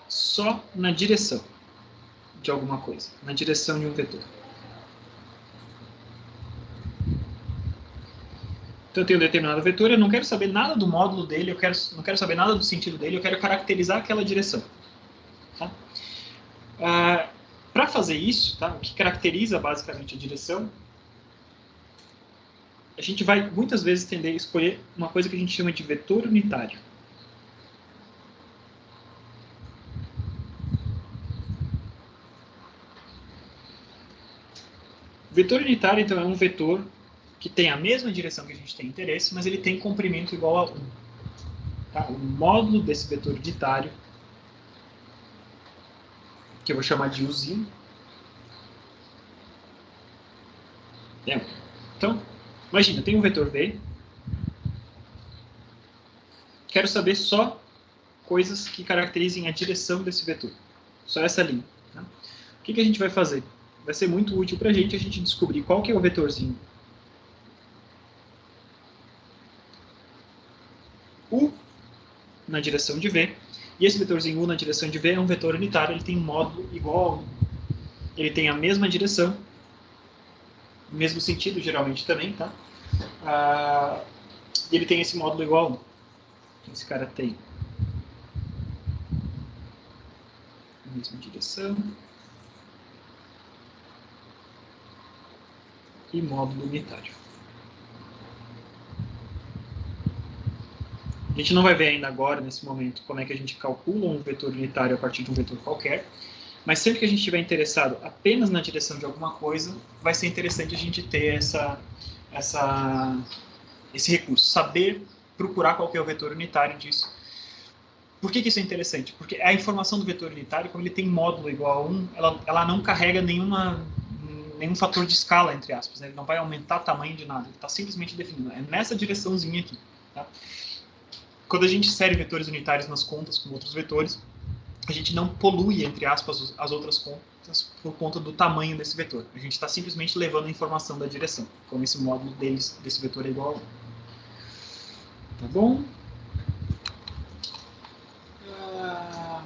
só na direção de alguma coisa, na direção de um vetor. Então eu tenho um determinado vetor, eu não quero saber nada do módulo dele, não quero saber nada do sentido dele, eu quero caracterizar aquela direção. Tá? Para fazer isso, tá? O que caracteriza basicamente a direção, a gente vai muitas vezes tender a escolher uma coisa que a gente chama de vetor unitário. O vetor unitário, então, é um vetor que tem a mesma direção que a gente tem interesse, mas ele tem comprimento igual a 1. Tá? O módulo desse vetor unitário, que eu vou chamar de Uzinho, é 1. Então, imagina, eu tenho um vetor V, quero saber só coisas que caracterizem a direção desse vetor, só essa linha. Tá? O que a gente vai fazer? Vai ser muito útil para a gente descobrir qual que é o vetorzinho U na direção de V, e esse vetorzinho U na direção de V é um vetor unitário, ele tem um módulo igual a 1. Ele tem a mesma direção, mesmo sentido geralmente também, tá? E ele tem esse módulo igual a 1. Esse cara tem a mesma direção e módulo unitário. A gente não vai ver ainda agora, nesse momento, como é que a gente calcula um vetor unitário a partir de um vetor qualquer, mas sempre que a gente estiver interessado apenas na direção de alguma coisa, vai ser interessante a gente ter esse recurso, saber procurar qual que é o vetor unitário disso. Por que isso é interessante? Porque a informação do vetor unitário, como ele tem módulo igual a 1, ela não carrega nenhum fator de escala, entre aspas, né? Ele não vai aumentar o tamanho de nada, ele está simplesmente definido. É nessa direçãozinha aqui. Tá? Quando a gente insere vetores unitários nas contas com outros vetores, a gente não polui, entre aspas, as outras contas por conta do tamanho desse vetor. A gente está simplesmente levando a informação da direção, como esse módulo desse vetor é igual a 1. Tá bom?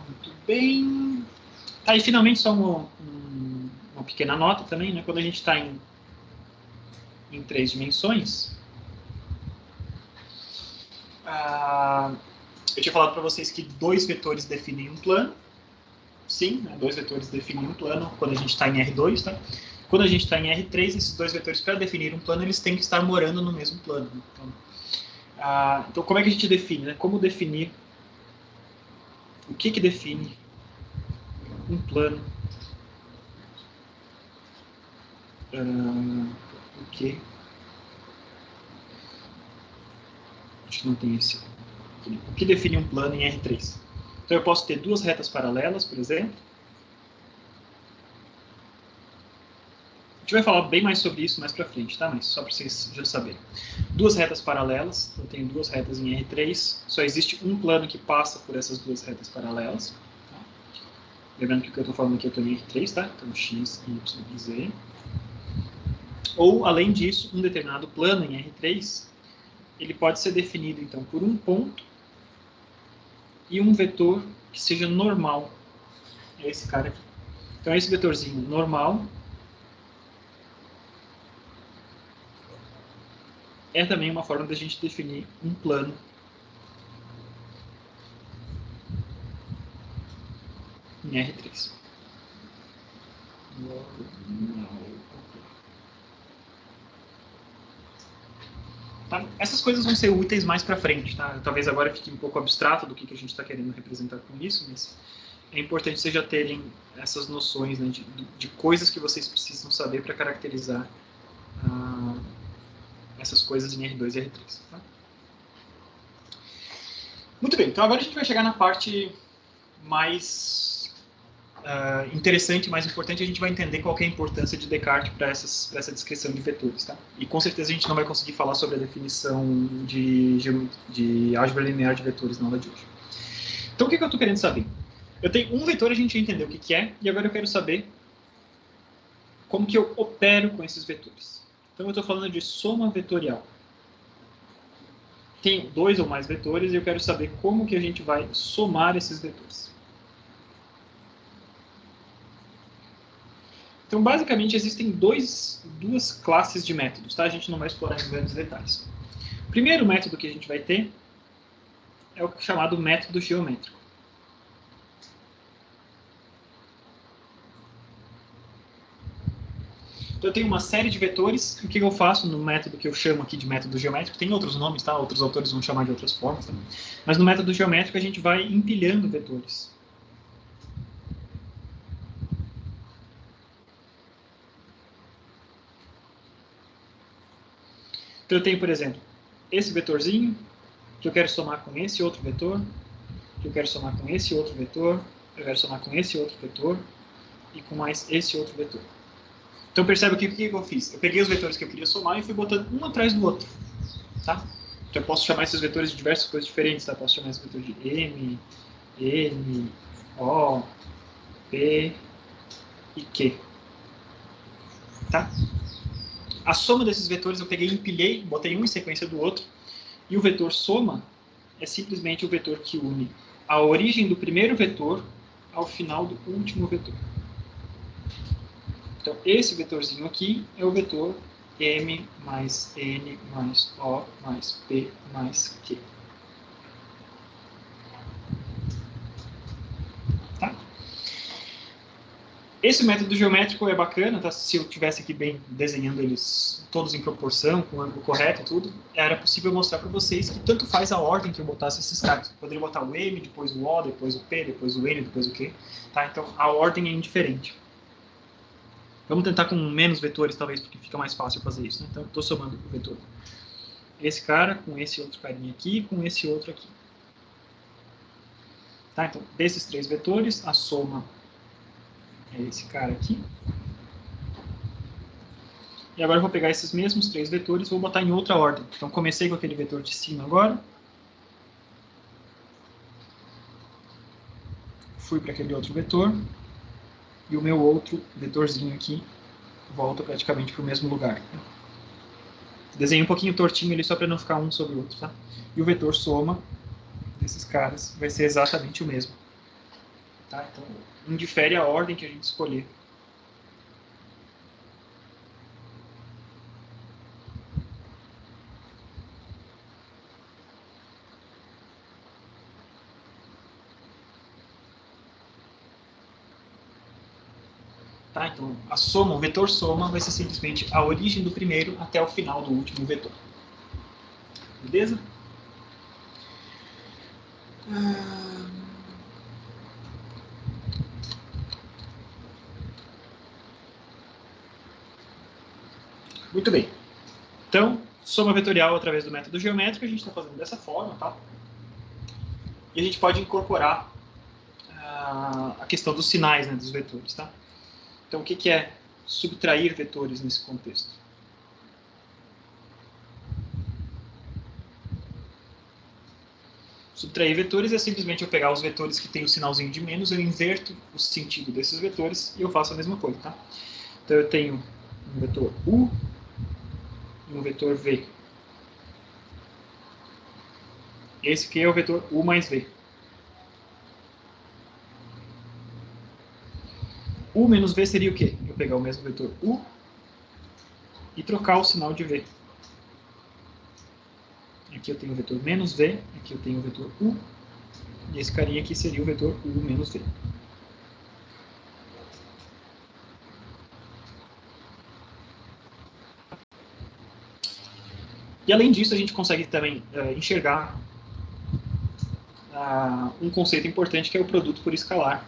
Muito bem. Tá, e finalmente só uma pequena nota também, né? Quando a gente está em 3 dimensões, eu tinha falado para vocês que 2 vetores definem um plano. Sim, né, 2 vetores definem um plano quando a gente está em R2. Tá? Quando a gente está em R3, esses 2 vetores, para definir um plano, eles têm que estar morando no mesmo plano. Então como é que a gente define? Né? Como definir? O que define um plano? O que? Acho que não tem esse. O que define um plano em R3? Então eu posso ter 2 retas paralelas, por exemplo. A gente vai falar bem mais sobre isso mais para frente, tá? Mas só para vocês já saberem. 2 retas paralelas, eu tenho 2 retas em R3, só existe um plano que passa por essas 2 retas paralelas. Tá? Lembrando que o que eu estou falando aqui eu estou em R3, tá? Então x, y e z. Ou, além disso, um determinado plano em R3, ele pode ser definido, então, por um ponto e um vetor que seja normal. É esse cara aqui. Então, esse vetorzinho normal é também uma forma da gente definir um plano em R3. Tá? Essas coisas vão ser úteis mais para frente. Tá? Talvez agora fique um pouco abstrato do que a gente está querendo representar com isso, mas é importante vocês já terem essas noções, né, de coisas que vocês precisam saber para caracterizar essas coisas em R2 e R3. Tá? Muito bem, então agora a gente vai chegar na parte mais interessante, mais importante. A gente vai entender qual que é a importância de Descartes para essa descrição de vetores. Tá? E com certeza a gente não vai conseguir falar sobre a definição de álgebra linear de vetores na aula de hoje. Então o que eu estou querendo saber? Eu tenho um vetor, a gente já entendeu o que é, e agora eu quero saber como que eu opero com esses vetores. Então eu estou falando de soma vetorial. Tenho 2 ou mais vetores e eu quero saber como que a gente vai somar esses vetores. Então, basicamente, existem duas classes de métodos, tá? A gente não vai explorar em grandes detalhes. O primeiro método que a gente vai ter é o chamado método geométrico. Então, eu tenho uma série de vetores. O que eu faço no método que eu chamo aqui de método geométrico? Tem outros nomes, tá? Outros autores vão chamar de outras formas. Tá? Mas no método geométrico, a gente vai empilhando vetores. Então, eu tenho, por exemplo, esse vetorzinho, que eu quero somar com esse outro vetor, que eu quero somar com esse outro vetor, eu quero somar com esse outro vetor, e com mais esse outro vetor. Então, percebe o que eu fiz? Eu peguei os vetores que eu queria somar e fui botando um atrás do outro. Tá? Então, eu posso chamar esses vetores de diversas coisas diferentes. Tá? Eu posso chamar esse vetor de M, N, O, P e Q. Tá? A soma desses vetores eu peguei e empilhei, botei um em sequência do outro, e o vetor soma é simplesmente o vetor que une a origem do primeiro vetor ao final do último vetor. Então, esse vetorzinho aqui é o vetor M mais N mais O mais P mais Q. Tá? Esse método geométrico é bacana, tá? Se eu tivesse aqui bem desenhando eles todos em proporção, com o ângulo correto e tudo, era possível mostrar para vocês que tanto faz a ordem que eu botasse esses caras. Eu poderia botar o M, depois o O, depois o P, depois o N, depois o Q. Tá? Então, a ordem é indiferente. Vamos tentar com menos vetores, talvez, porque fica mais fácil fazer isso. Né? Então, estou somando o vetor. Esse cara com esse outro carinha aqui, com esse outro aqui. Tá? Então, desses 3 vetores, a soma é esse cara aqui. E agora eu vou pegar esses mesmos 3 vetores e vou botar em outra ordem. Então, comecei com aquele vetor de cima agora. Fui para aquele outro vetor. E o meu outro vetorzinho aqui volta praticamente para o mesmo lugar. Desenhei um pouquinho tortinho ali só para não ficar um sobre o outro. Tá? E o vetor soma desses caras vai ser exatamente o mesmo. Tá? Então, indifere a ordem que a gente escolher. Tá? Então, a soma, o vetor soma, vai ser simplesmente a origem do primeiro até o final do último vetor. Beleza? Muito bem. Então, soma vetorial através do método geométrico, a gente está fazendo dessa forma, tá? E a gente pode incorporar a questão dos sinais, né, dos vetores, tá? Então, o que é subtrair vetores nesse contexto? Subtrair vetores é simplesmente eu pegar os vetores que têm o sinalzinho de menos, eu inverto o sentido desses vetores e eu faço a mesma coisa, tá? Então, eu tenho um vetor U e um vetor V. Esse aqui é o vetor U mais V. U menos V seria o quê? Eu pegar o mesmo vetor U e trocar o sinal de V. Aqui eu tenho o vetor menos V, aqui eu tenho o vetor U, e esse carinha aqui seria o vetor U menos V. E além disso, a gente consegue também enxergar um conceito importante que é o produto por escalar.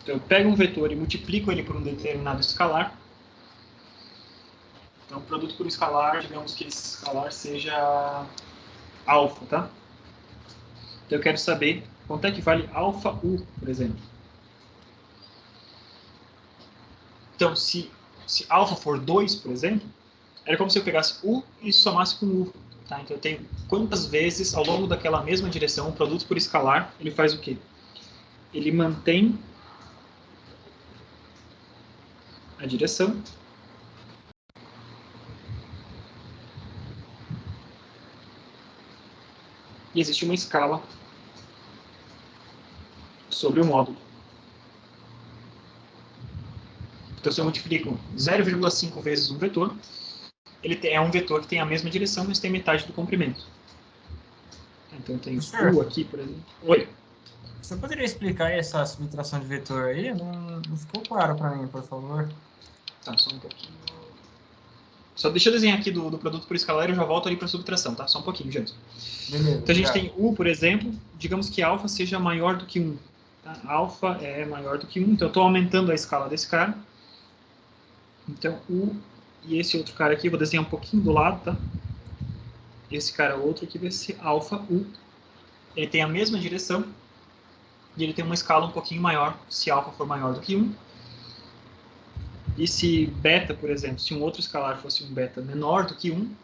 Então, eu pego um vetor e multiplico ele por um determinado escalar. Então, produto por escalar, digamos que esse escalar seja alfa, tá? Então, eu quero saber quanto é que vale alfa U, por exemplo. Então, se alfa for 2, por exemplo, era como se eu pegasse U e somasse com U. Tá? Então, eu tenho quantas vezes, ao longo daquela mesma direção, o produto por escalar, ele faz o quê? Ele mantém a direção e existe uma escala sobre o módulo. Então, se eu multiplico 0,5 vezes um vetor, ele é um vetor que tem a mesma direção, mas tem metade do comprimento. Então, eu tenho U aqui, por exemplo. Oi. Você poderia explicar essa subtração de vetor aí? Não ficou claro para mim, por favor. Tá, só um pouquinho. Só deixa eu desenhar aqui do produto por escalar e eu já volto ali para a subtração, tá? Só um pouquinho, gente. Beleza, então, a gente tem U, por exemplo, digamos que alfa seja maior do que 1. Tá? Alfa é maior do que 1, então eu estou aumentando a escala desse cara. Então, U e esse outro cara aqui, eu vou desenhar um pouquinho do lado, tá? Esse cara outro aqui vai ser alfa U. Ele tem a mesma direção e ele tem uma escala um pouquinho maior, se alfa for maior do que 1. E se beta, por exemplo, se um outro escalar fosse um beta menor do que 1,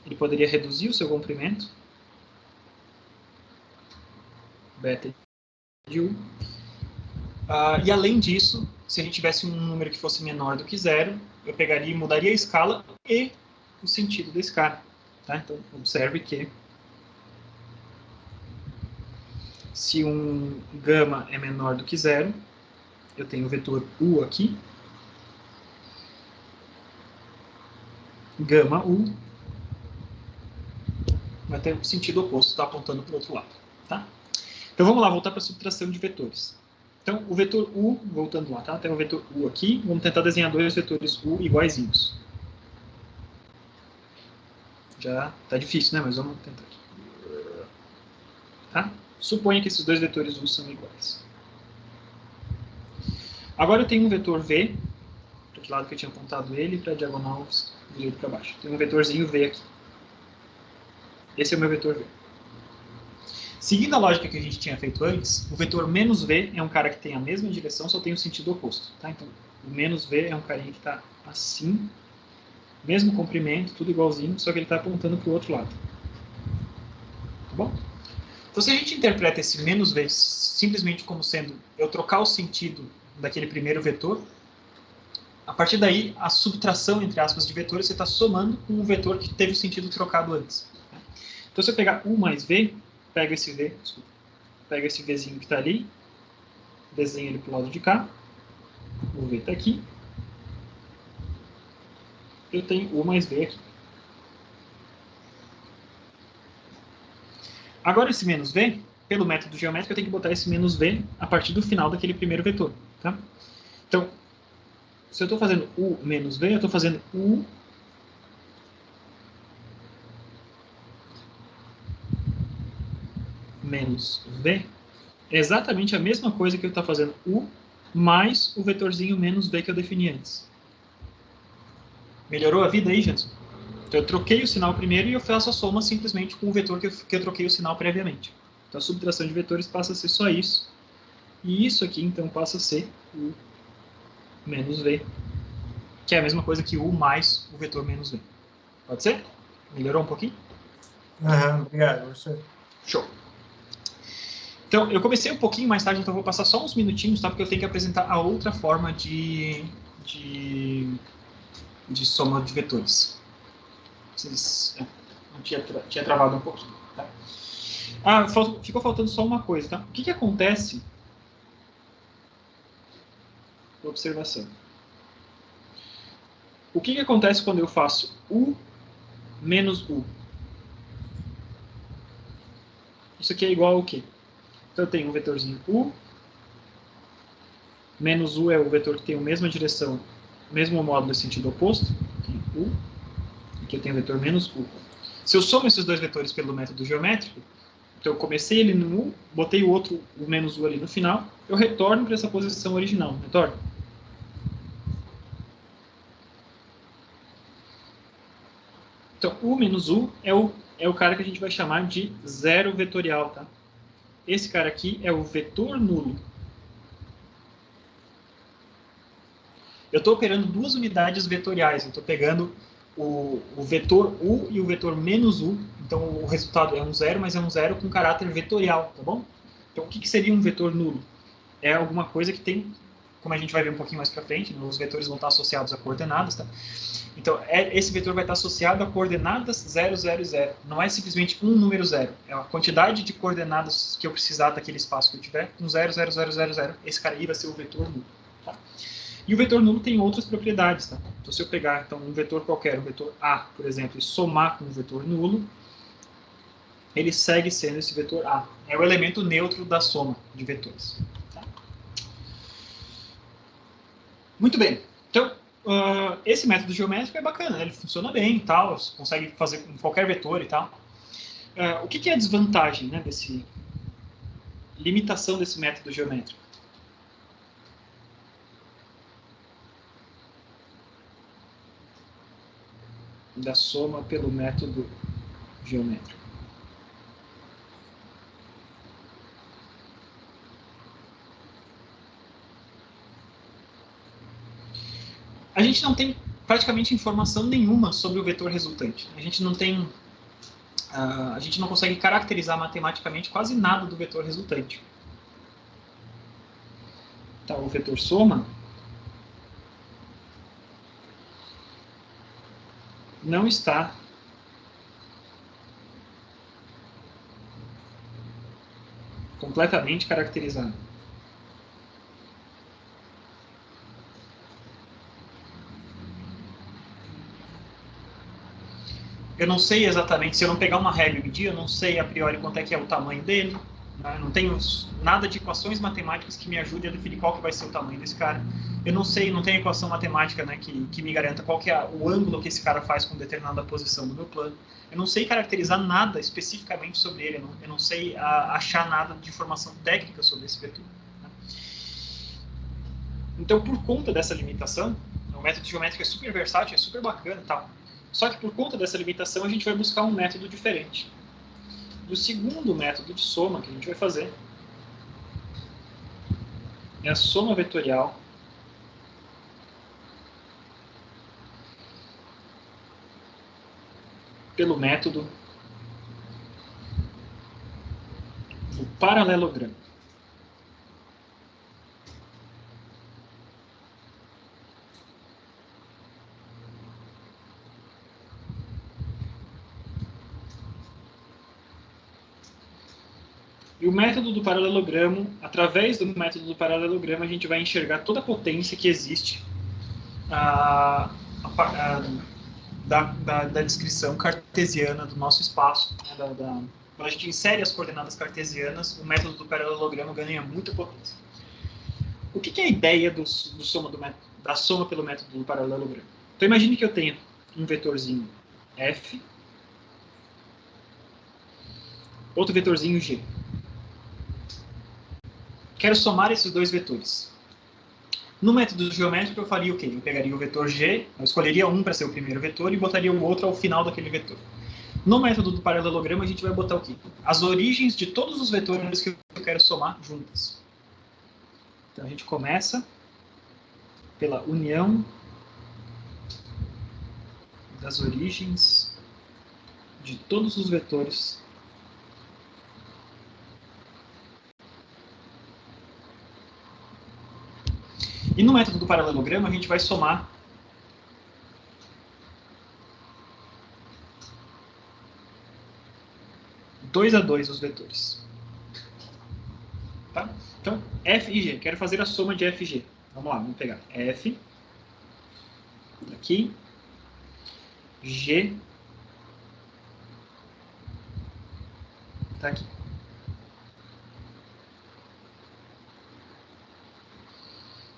ele poderia reduzir o seu comprimento. Beta de U. E além disso, se a gente tivesse um número que fosse menor do que 0, eu pegaria e mudaria a escala e o sentido desse cara. Tá? Então, observe que se um gama é menor do que 0, eu tenho o vetor U aqui. Gama U vai ter o sentido oposto, está apontando para o outro lado. Tá? Então vamos lá, voltar para a subtração de vetores. Então o vetor U, voltando lá, tá? Tem o vetor U aqui, vamos tentar desenhar dois vetores U iguaizinhos. Já está difícil, né? Mas vamos tentar aqui. Tá? Suponha que esses dois vetores U são iguais. Agora eu tenho um vetor V, para que lado que eu tinha apontado ele, para a diagonal do direito para baixo. Tem um vetorzinho V aqui. Esse é o meu vetor V. Seguindo a lógica que a gente tinha feito antes, o vetor menos V é um cara que tem a mesma direção, só tem o sentido oposto. Tá? Então, o menos V é um carinha que está assim, mesmo comprimento, tudo igualzinho, só que ele está apontando para o outro lado. Tá bom? Então, se a gente interpreta esse menos V simplesmente como sendo eu trocar o sentido daquele primeiro vetor, a partir daí, a subtração, entre aspas, de vetores, você está somando com um vetor que teve o sentido trocado antes. Então, se eu pegar U mais V, pega esse V, desculpa, pega esse Vzinho que está ali, desenha ele para o lado de cá, o V está aqui, eu tenho U mais V aqui. Agora esse menos V, pelo método geométrico, eu tenho que botar esse menos V a partir do final daquele primeiro vetor. Tá? Então, se eu estou fazendo U menos V, eu estou fazendo U menos V. É exatamente a mesma coisa que eu estou fazendo U mais o vetorzinho menos V que eu defini antes. Melhorou a vida aí, gente? Então eu troquei o sinal primeiro e eu faço a soma simplesmente com o vetor que eu troquei o sinal previamente. Então a subtração de vetores passa a ser só isso. E isso aqui, então, passa a ser U menos V, que é a mesma coisa que U mais o vetor menos V. Pode ser? Melhorou um pouquinho? Obrigado, professor. Show. Então, eu comecei um pouquinho mais tarde, então eu vou passar só uns minutinhos, tá? Porque eu tenho que apresentar a outra forma de soma de vetores. Tinha travado um pouquinho. Tá? Ficou faltando só uma coisa. Tá? O que acontece? Observação. O que acontece quando eu faço U menos U? Isso aqui é igual ao quê? Então eu tenho um vetorzinho U, menos U é o vetor que tem a mesma direção, mesmo módulo em sentido oposto, tem U, aqui eu tenho o vetor menos U. Se eu somo esses dois vetores pelo método geométrico, então eu comecei ele no U, botei o outro, o menos U ali no final, eu retorno para essa posição original, retorno. Então, U menos U é o cara que a gente vai chamar de zero vetorial, tá? Esse cara aqui é o vetor nulo. Eu estou operando duas unidades vetoriais. Eu estou pegando o vetor U e o vetor menos U. Então, o resultado é um zero, mas é um zero com caráter vetorial, tá bom? Então, o que seria um vetor nulo? É alguma coisa que tem, como a gente vai ver um pouquinho mais para frente, os vetores vão estar associados a coordenadas, tá? Então, esse vetor vai estar associado a coordenadas 0, 0 e 0. Não é simplesmente um número zero. É a quantidade de coordenadas que eu precisar daquele espaço que eu tiver, um 0, 0, 0, 0, 0. Esse cara aí vai ser o vetor nulo. Tá? E o vetor nulo tem outras propriedades. Tá? Então, se eu pegar um vetor qualquer, um vetor A, por exemplo, e somar com um vetor nulo, ele segue sendo esse vetor A. É o elemento neutro da soma de vetores. Tá? Muito bem. Então, esse método geométrico é bacana, né? Ele funciona bem e tal, você consegue fazer com qualquer vetor e tal. O que é a desvantagem, né, limitação desse método geométrico? Da soma pelo método geométrico. A gente não tem praticamente informação nenhuma sobre o vetor resultante. A gente não consegue caracterizar matematicamente quase nada do vetor resultante. Tá, o vetor soma não está completamente caracterizado. Eu não sei exatamente, se eu não pegar uma regra e medir, eu não sei a priori quanto é que é o tamanho dele. Né? Não tenho nada de equações matemáticas que me ajude a definir qual que vai ser o tamanho desse cara. Eu não sei, não tenho equação matemática, né, que me garanta qual que é o ângulo que esse cara faz com determinada posição do meu plano. Eu não sei caracterizar nada especificamente sobre ele. Eu não sei achar nada de informação técnica sobre esse vetor. Né? Então, por conta dessa limitação, o método geométrico é super versátil, é super bacana e tal. Só que por conta dessa limitação, a gente vai buscar um método diferente. O segundo método de soma que a gente vai fazer é a soma vetorial pelo método do paralelogramo. E o método do paralelogramo, através do método do paralelogramo, a gente vai enxergar toda a potência que existe da descrição cartesiana do nosso espaço. Né, quando a gente insere as coordenadas cartesianas, o método do paralelogramo ganha muita potência. O que é a ideia da soma pelo método do paralelogramo? Então, imagine que eu tenha um vetorzinho F, outro vetorzinho G. Quero somar esses dois vetores. No método geométrico, eu faria o quê? Eu pegaria o vetor G, eu escolheria um para ser o primeiro vetor e botaria o outro ao final daquele vetor. No método do paralelogramo, a gente vai botar o quê? As origens de todos os vetores que eu quero somar juntas. Então, a gente começa pela união das origens de todos os vetores e no método do paralelogramo a gente vai somar dois a dois os vetores. Tá? Então, F e G. Quero fazer a soma de F e G. Vamos lá, vamos pegar F aqui, G tá aqui.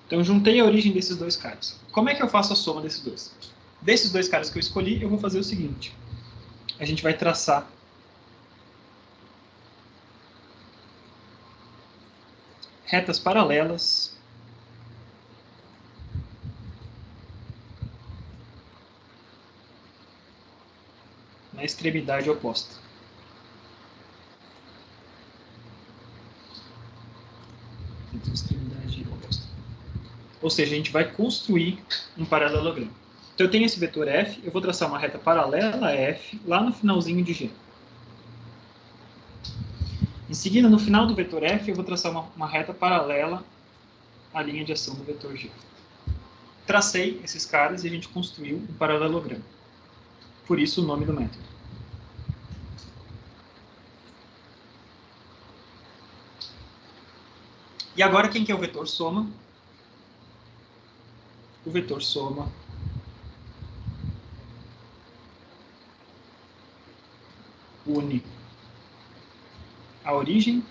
Então, juntei a origem desses dois caras. Como é que eu faço a soma desses dois? Desses dois caras que eu escolhi, eu vou fazer o seguinte. A gente vai traçar retas paralelas extremidade oposta. Extremidade oposta. Ou seja, a gente vai construir um paralelogramo. Então, eu tenho esse vetor F, eu vou traçar uma reta paralela a F, lá no finalzinho de G. Em seguida, no final do vetor F, eu vou traçar uma reta paralela à linha de ação do vetor G. Tracei esses caras e a gente construiu um paralelogramo. Por isso, o nome do método. E agora, quem que é o vetor soma? O vetor soma une a origem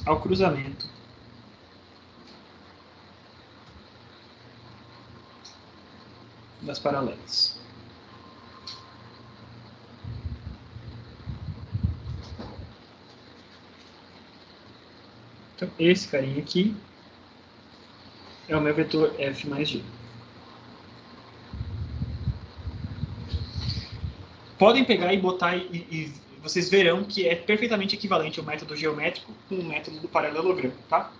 ao cruzamento das paralelas. Então, esse carinha aqui é o meu vetor F mais G. Podem pegar e botar e vocês verão que é perfeitamente equivalente ao método geométrico com o método do paralelogramo, tá?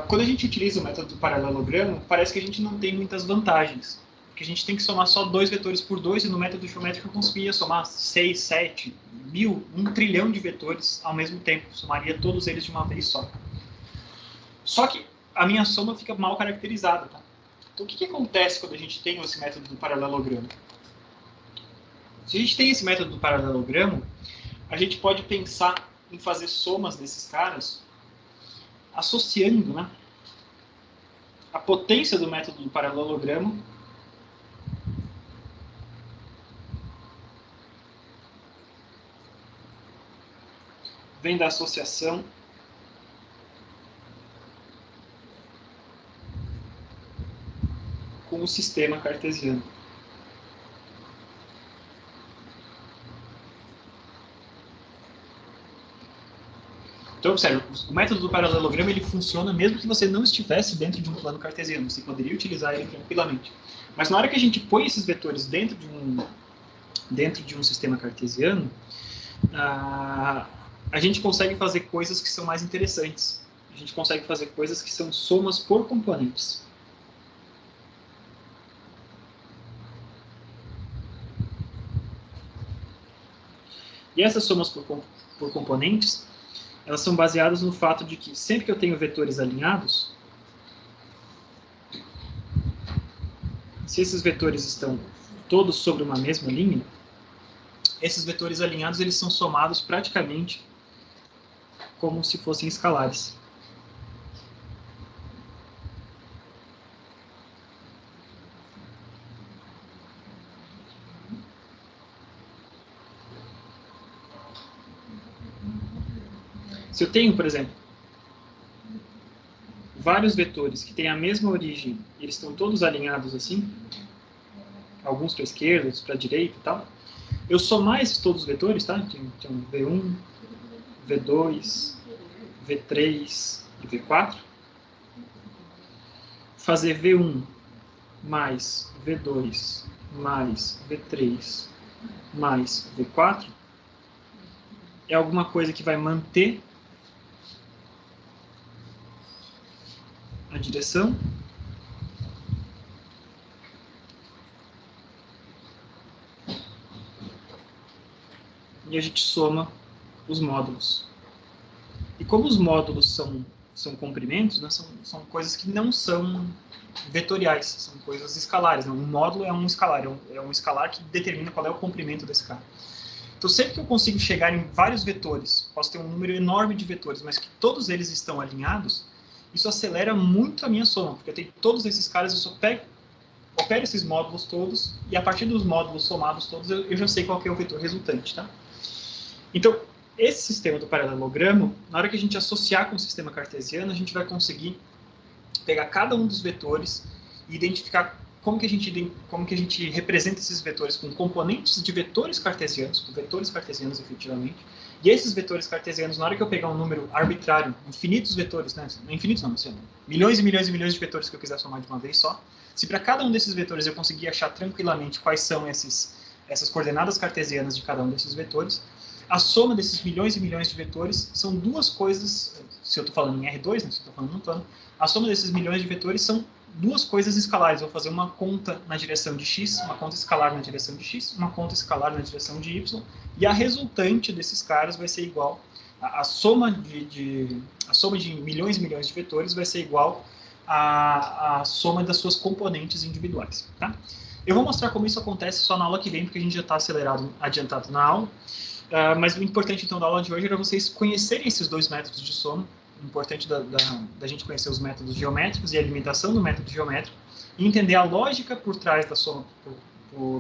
Quando a gente utiliza o método do paralelogramo, parece que a gente não tem muitas vantagens. Porque a gente tem que somar só 2 vetores por 2 e no método geométrico eu conseguia somar 6, 7, 1000, 1 trilhão de vetores ao mesmo tempo. Somaria todos eles de uma vez só. Só que a minha soma fica mal caracterizada, tá? Então o que acontece quando a gente tem esse método do paralelogramo? Se a gente tem esse método do paralelogramo, a gente pode pensar em fazer somas desses caras associando, né, a potência do método do paralelogramo vem da associação com o sistema cartesiano. Então, observe, o método do paralelogramo ele funciona mesmo que você não estivesse dentro de um plano cartesiano. Você poderia utilizar ele tranquilamente. Mas na hora que a gente põe esses vetores dentro de um sistema cartesiano, a gente consegue fazer coisas que são mais interessantes. A gente consegue fazer coisas que são somas por componentes. E essas somas por componentes, elas são baseadas no fato de que sempre que eu tenho vetores alinhados, se esses vetores estão todos sobre uma mesma linha, esses vetores alinhados eles são somados praticamente como se fossem escalares. Se eu tenho, por exemplo, vários vetores que têm a mesma origem e eles estão todos alinhados assim, alguns para a esquerda, outros para a direita e tal, eu somar esses todos os vetores, tá? Tem V1, V2, V3 e V4, fazer V1 mais V2 mais V3 mais V4 é alguma coisa que vai manter a direção e a gente soma os módulos. E como os módulos são comprimentos, né, são coisas que não são vetoriais, são coisas escalares. Né? Um módulo é um escalar, é um escalar que determina qual é o comprimento desse cara. Então, sempre que eu consigo chegar em vários vetores, posso ter um número enorme de vetores, mas que todos eles estão alinhados, isso acelera muito a minha soma, porque eu tenho todos esses caras, eu só opero esses módulos todos, e a partir dos módulos somados todos, eu já sei qual que é o vetor resultante, tá? Então, esse sistema do paralelogramo, na hora que a gente associar com o sistema cartesiano, a gente vai conseguir pegar cada um dos vetores e identificar como que a gente representa esses vetores com componentes de vetores cartesianos, com vetores cartesianos efetivamente. E esses vetores cartesianos, na hora que eu pegar um número arbitrário, infinitos vetores, né? Não infinitos não, milhões e milhões e milhões de vetores que eu quiser somar de uma vez só, Se para cada um desses vetores eu conseguir achar tranquilamente quais são essas coordenadas cartesianas de cada um desses vetores, a soma desses milhões e milhões de vetores são duas coisas, se eu estou falando em R2, né, se eu estou falando num plano, a soma desses milhões de vetores são duas coisas escalares. Eu vou fazer uma conta na direção de x, uma conta escalar na direção de x, uma conta escalar na direção de y, e a resultante desses caras vai ser igual, a soma de milhões e milhões de vetores vai ser igual à soma das suas componentes individuais. Tá? Eu vou mostrar como isso acontece só na aula que vem, porque a gente já está adiantado na aula. Mas o importante, então, da aula de hoje era vocês conhecerem esses dois métodos de soma. O importante da gente conhecer os métodos geométricos e a limitação do método geométrico e entender a lógica por trás da soma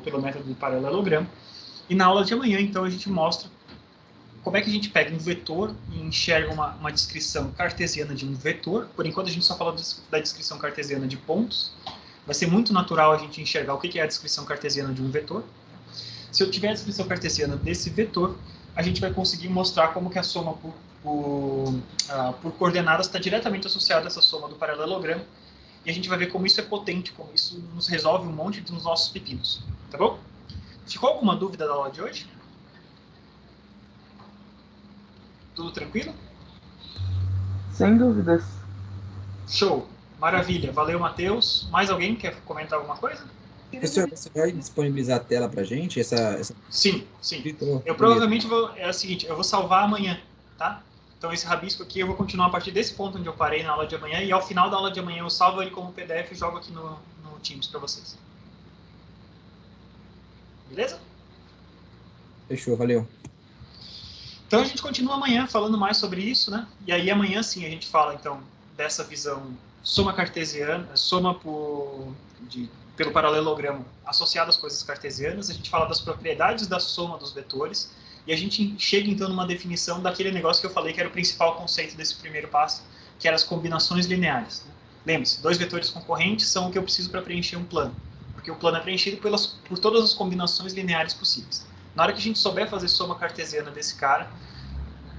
pelo método do paralelogramo. E na aula de amanhã, então, a gente mostra como é que a gente pega um vetor e enxerga uma descrição cartesiana de um vetor. Por enquanto, a gente só fala da descrição cartesiana de pontos. Vai ser muito natural a gente enxergar o que é a descrição cartesiana de um vetor. Se eu tiver a descrição cartesiana desse vetor, a gente vai conseguir mostrar como que a soma por coordenadas está diretamente associada a essa soma do paralelogramo. E a gente vai ver como isso é potente, como isso nos resolve um monte dos nossos pepinos. Tá bom? Ficou alguma dúvida da aula de hoje? Tudo tranquilo? Sem dúvidas. Show! Maravilha! Valeu, Matheus. Mais alguém quer comentar alguma coisa? Professor, você vai disponibilizar a tela para a gente? Sim. Eu provavelmente vou... É o seguinte, eu vou salvar amanhã, tá? Então esse rabisco aqui eu vou continuar a partir desse ponto onde eu parei na aula de amanhã e ao final da aula de amanhã eu salvo ele como PDF e jogo aqui no Teams para vocês. Beleza? Fechou, valeu. Então a gente continua amanhã falando mais sobre isso, né? E aí amanhã sim a gente fala então dessa visão soma cartesiana, soma pelo paralelogramo associado às coisas cartesianas, a gente fala das propriedades da soma dos vetores, e a gente chega então numa definição daquele negócio que eu falei que era o principal conceito desse primeiro passo, que eram as combinações lineares. Né? Lembre-se, dois vetores concorrentes são o que eu preciso para preencher um plano, porque o plano é preenchido por todas as combinações lineares possíveis. Na hora que a gente souber fazer soma cartesiana desse cara,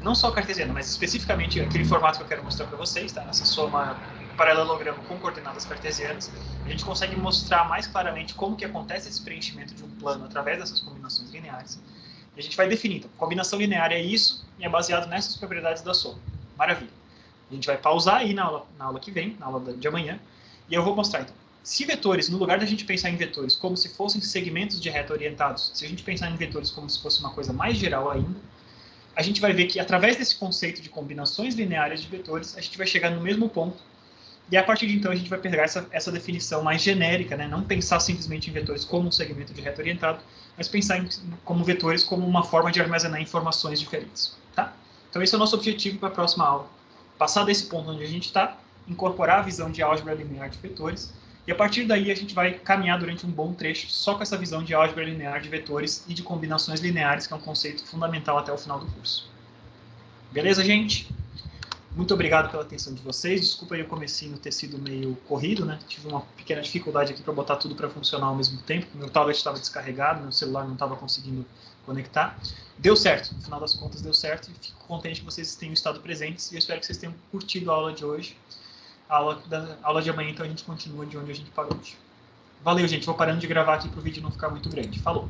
não só cartesiana, mas especificamente aquele formato que eu quero mostrar para vocês, tá? Essa soma paralelogramo com coordenadas cartesianas, a gente consegue mostrar mais claramente como que acontece esse preenchimento de um plano através dessas combinações lineares. E a gente vai definir, então, combinação linear é isso, e é baseado nessas propriedades da soma. Maravilha. A gente vai pausar aí na aula que vem, na aula de amanhã, e eu vou mostrar, então, se vetores, no lugar da gente pensar em vetores como se fossem segmentos de reta orientados, se a gente pensar em vetores como se fosse uma coisa mais geral ainda, a gente vai ver que, através desse conceito de combinações lineares de vetores, a gente vai chegar no mesmo ponto. E a partir de então a gente vai pegar essa definição mais genérica, né? Não pensar simplesmente em vetores como um segmento de reta orientado, mas pensar como vetores como uma forma de armazenar informações diferentes. Tá? Então esse é o nosso objetivo para a próxima aula. Passar desse ponto onde a gente está, incorporar a visão de álgebra linear de vetores, e a partir daí a gente vai caminhar durante um bom trecho só com essa visão de álgebra linear de vetores e de combinações lineares, que é um conceito fundamental até o final do curso. Beleza, gente? Muito obrigado pela atenção de vocês. Desculpa aí o comecinho ter sido meio corrido, né? Tive uma pequena dificuldade aqui para botar tudo para funcionar ao mesmo tempo. Meu tablet estava descarregado, meu celular não estava conseguindo conectar. Deu certo, no final das contas deu certo. E fico contente que vocês tenham estado presentes e eu espero que vocês tenham curtido a aula de hoje. A aula de amanhã, então, a gente continua de onde a gente parou hoje. Valeu, gente. Vou parando de gravar aqui para o vídeo não ficar muito grande. Falou!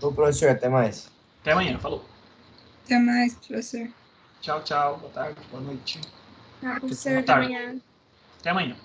Ô, professor, até mais. Até amanhã. Falou! Até mais, professor. Tchau, tchau. Boa tarde, boa noite. Tchau, professor. Boa Até tarde. amanhã. Até amanhã.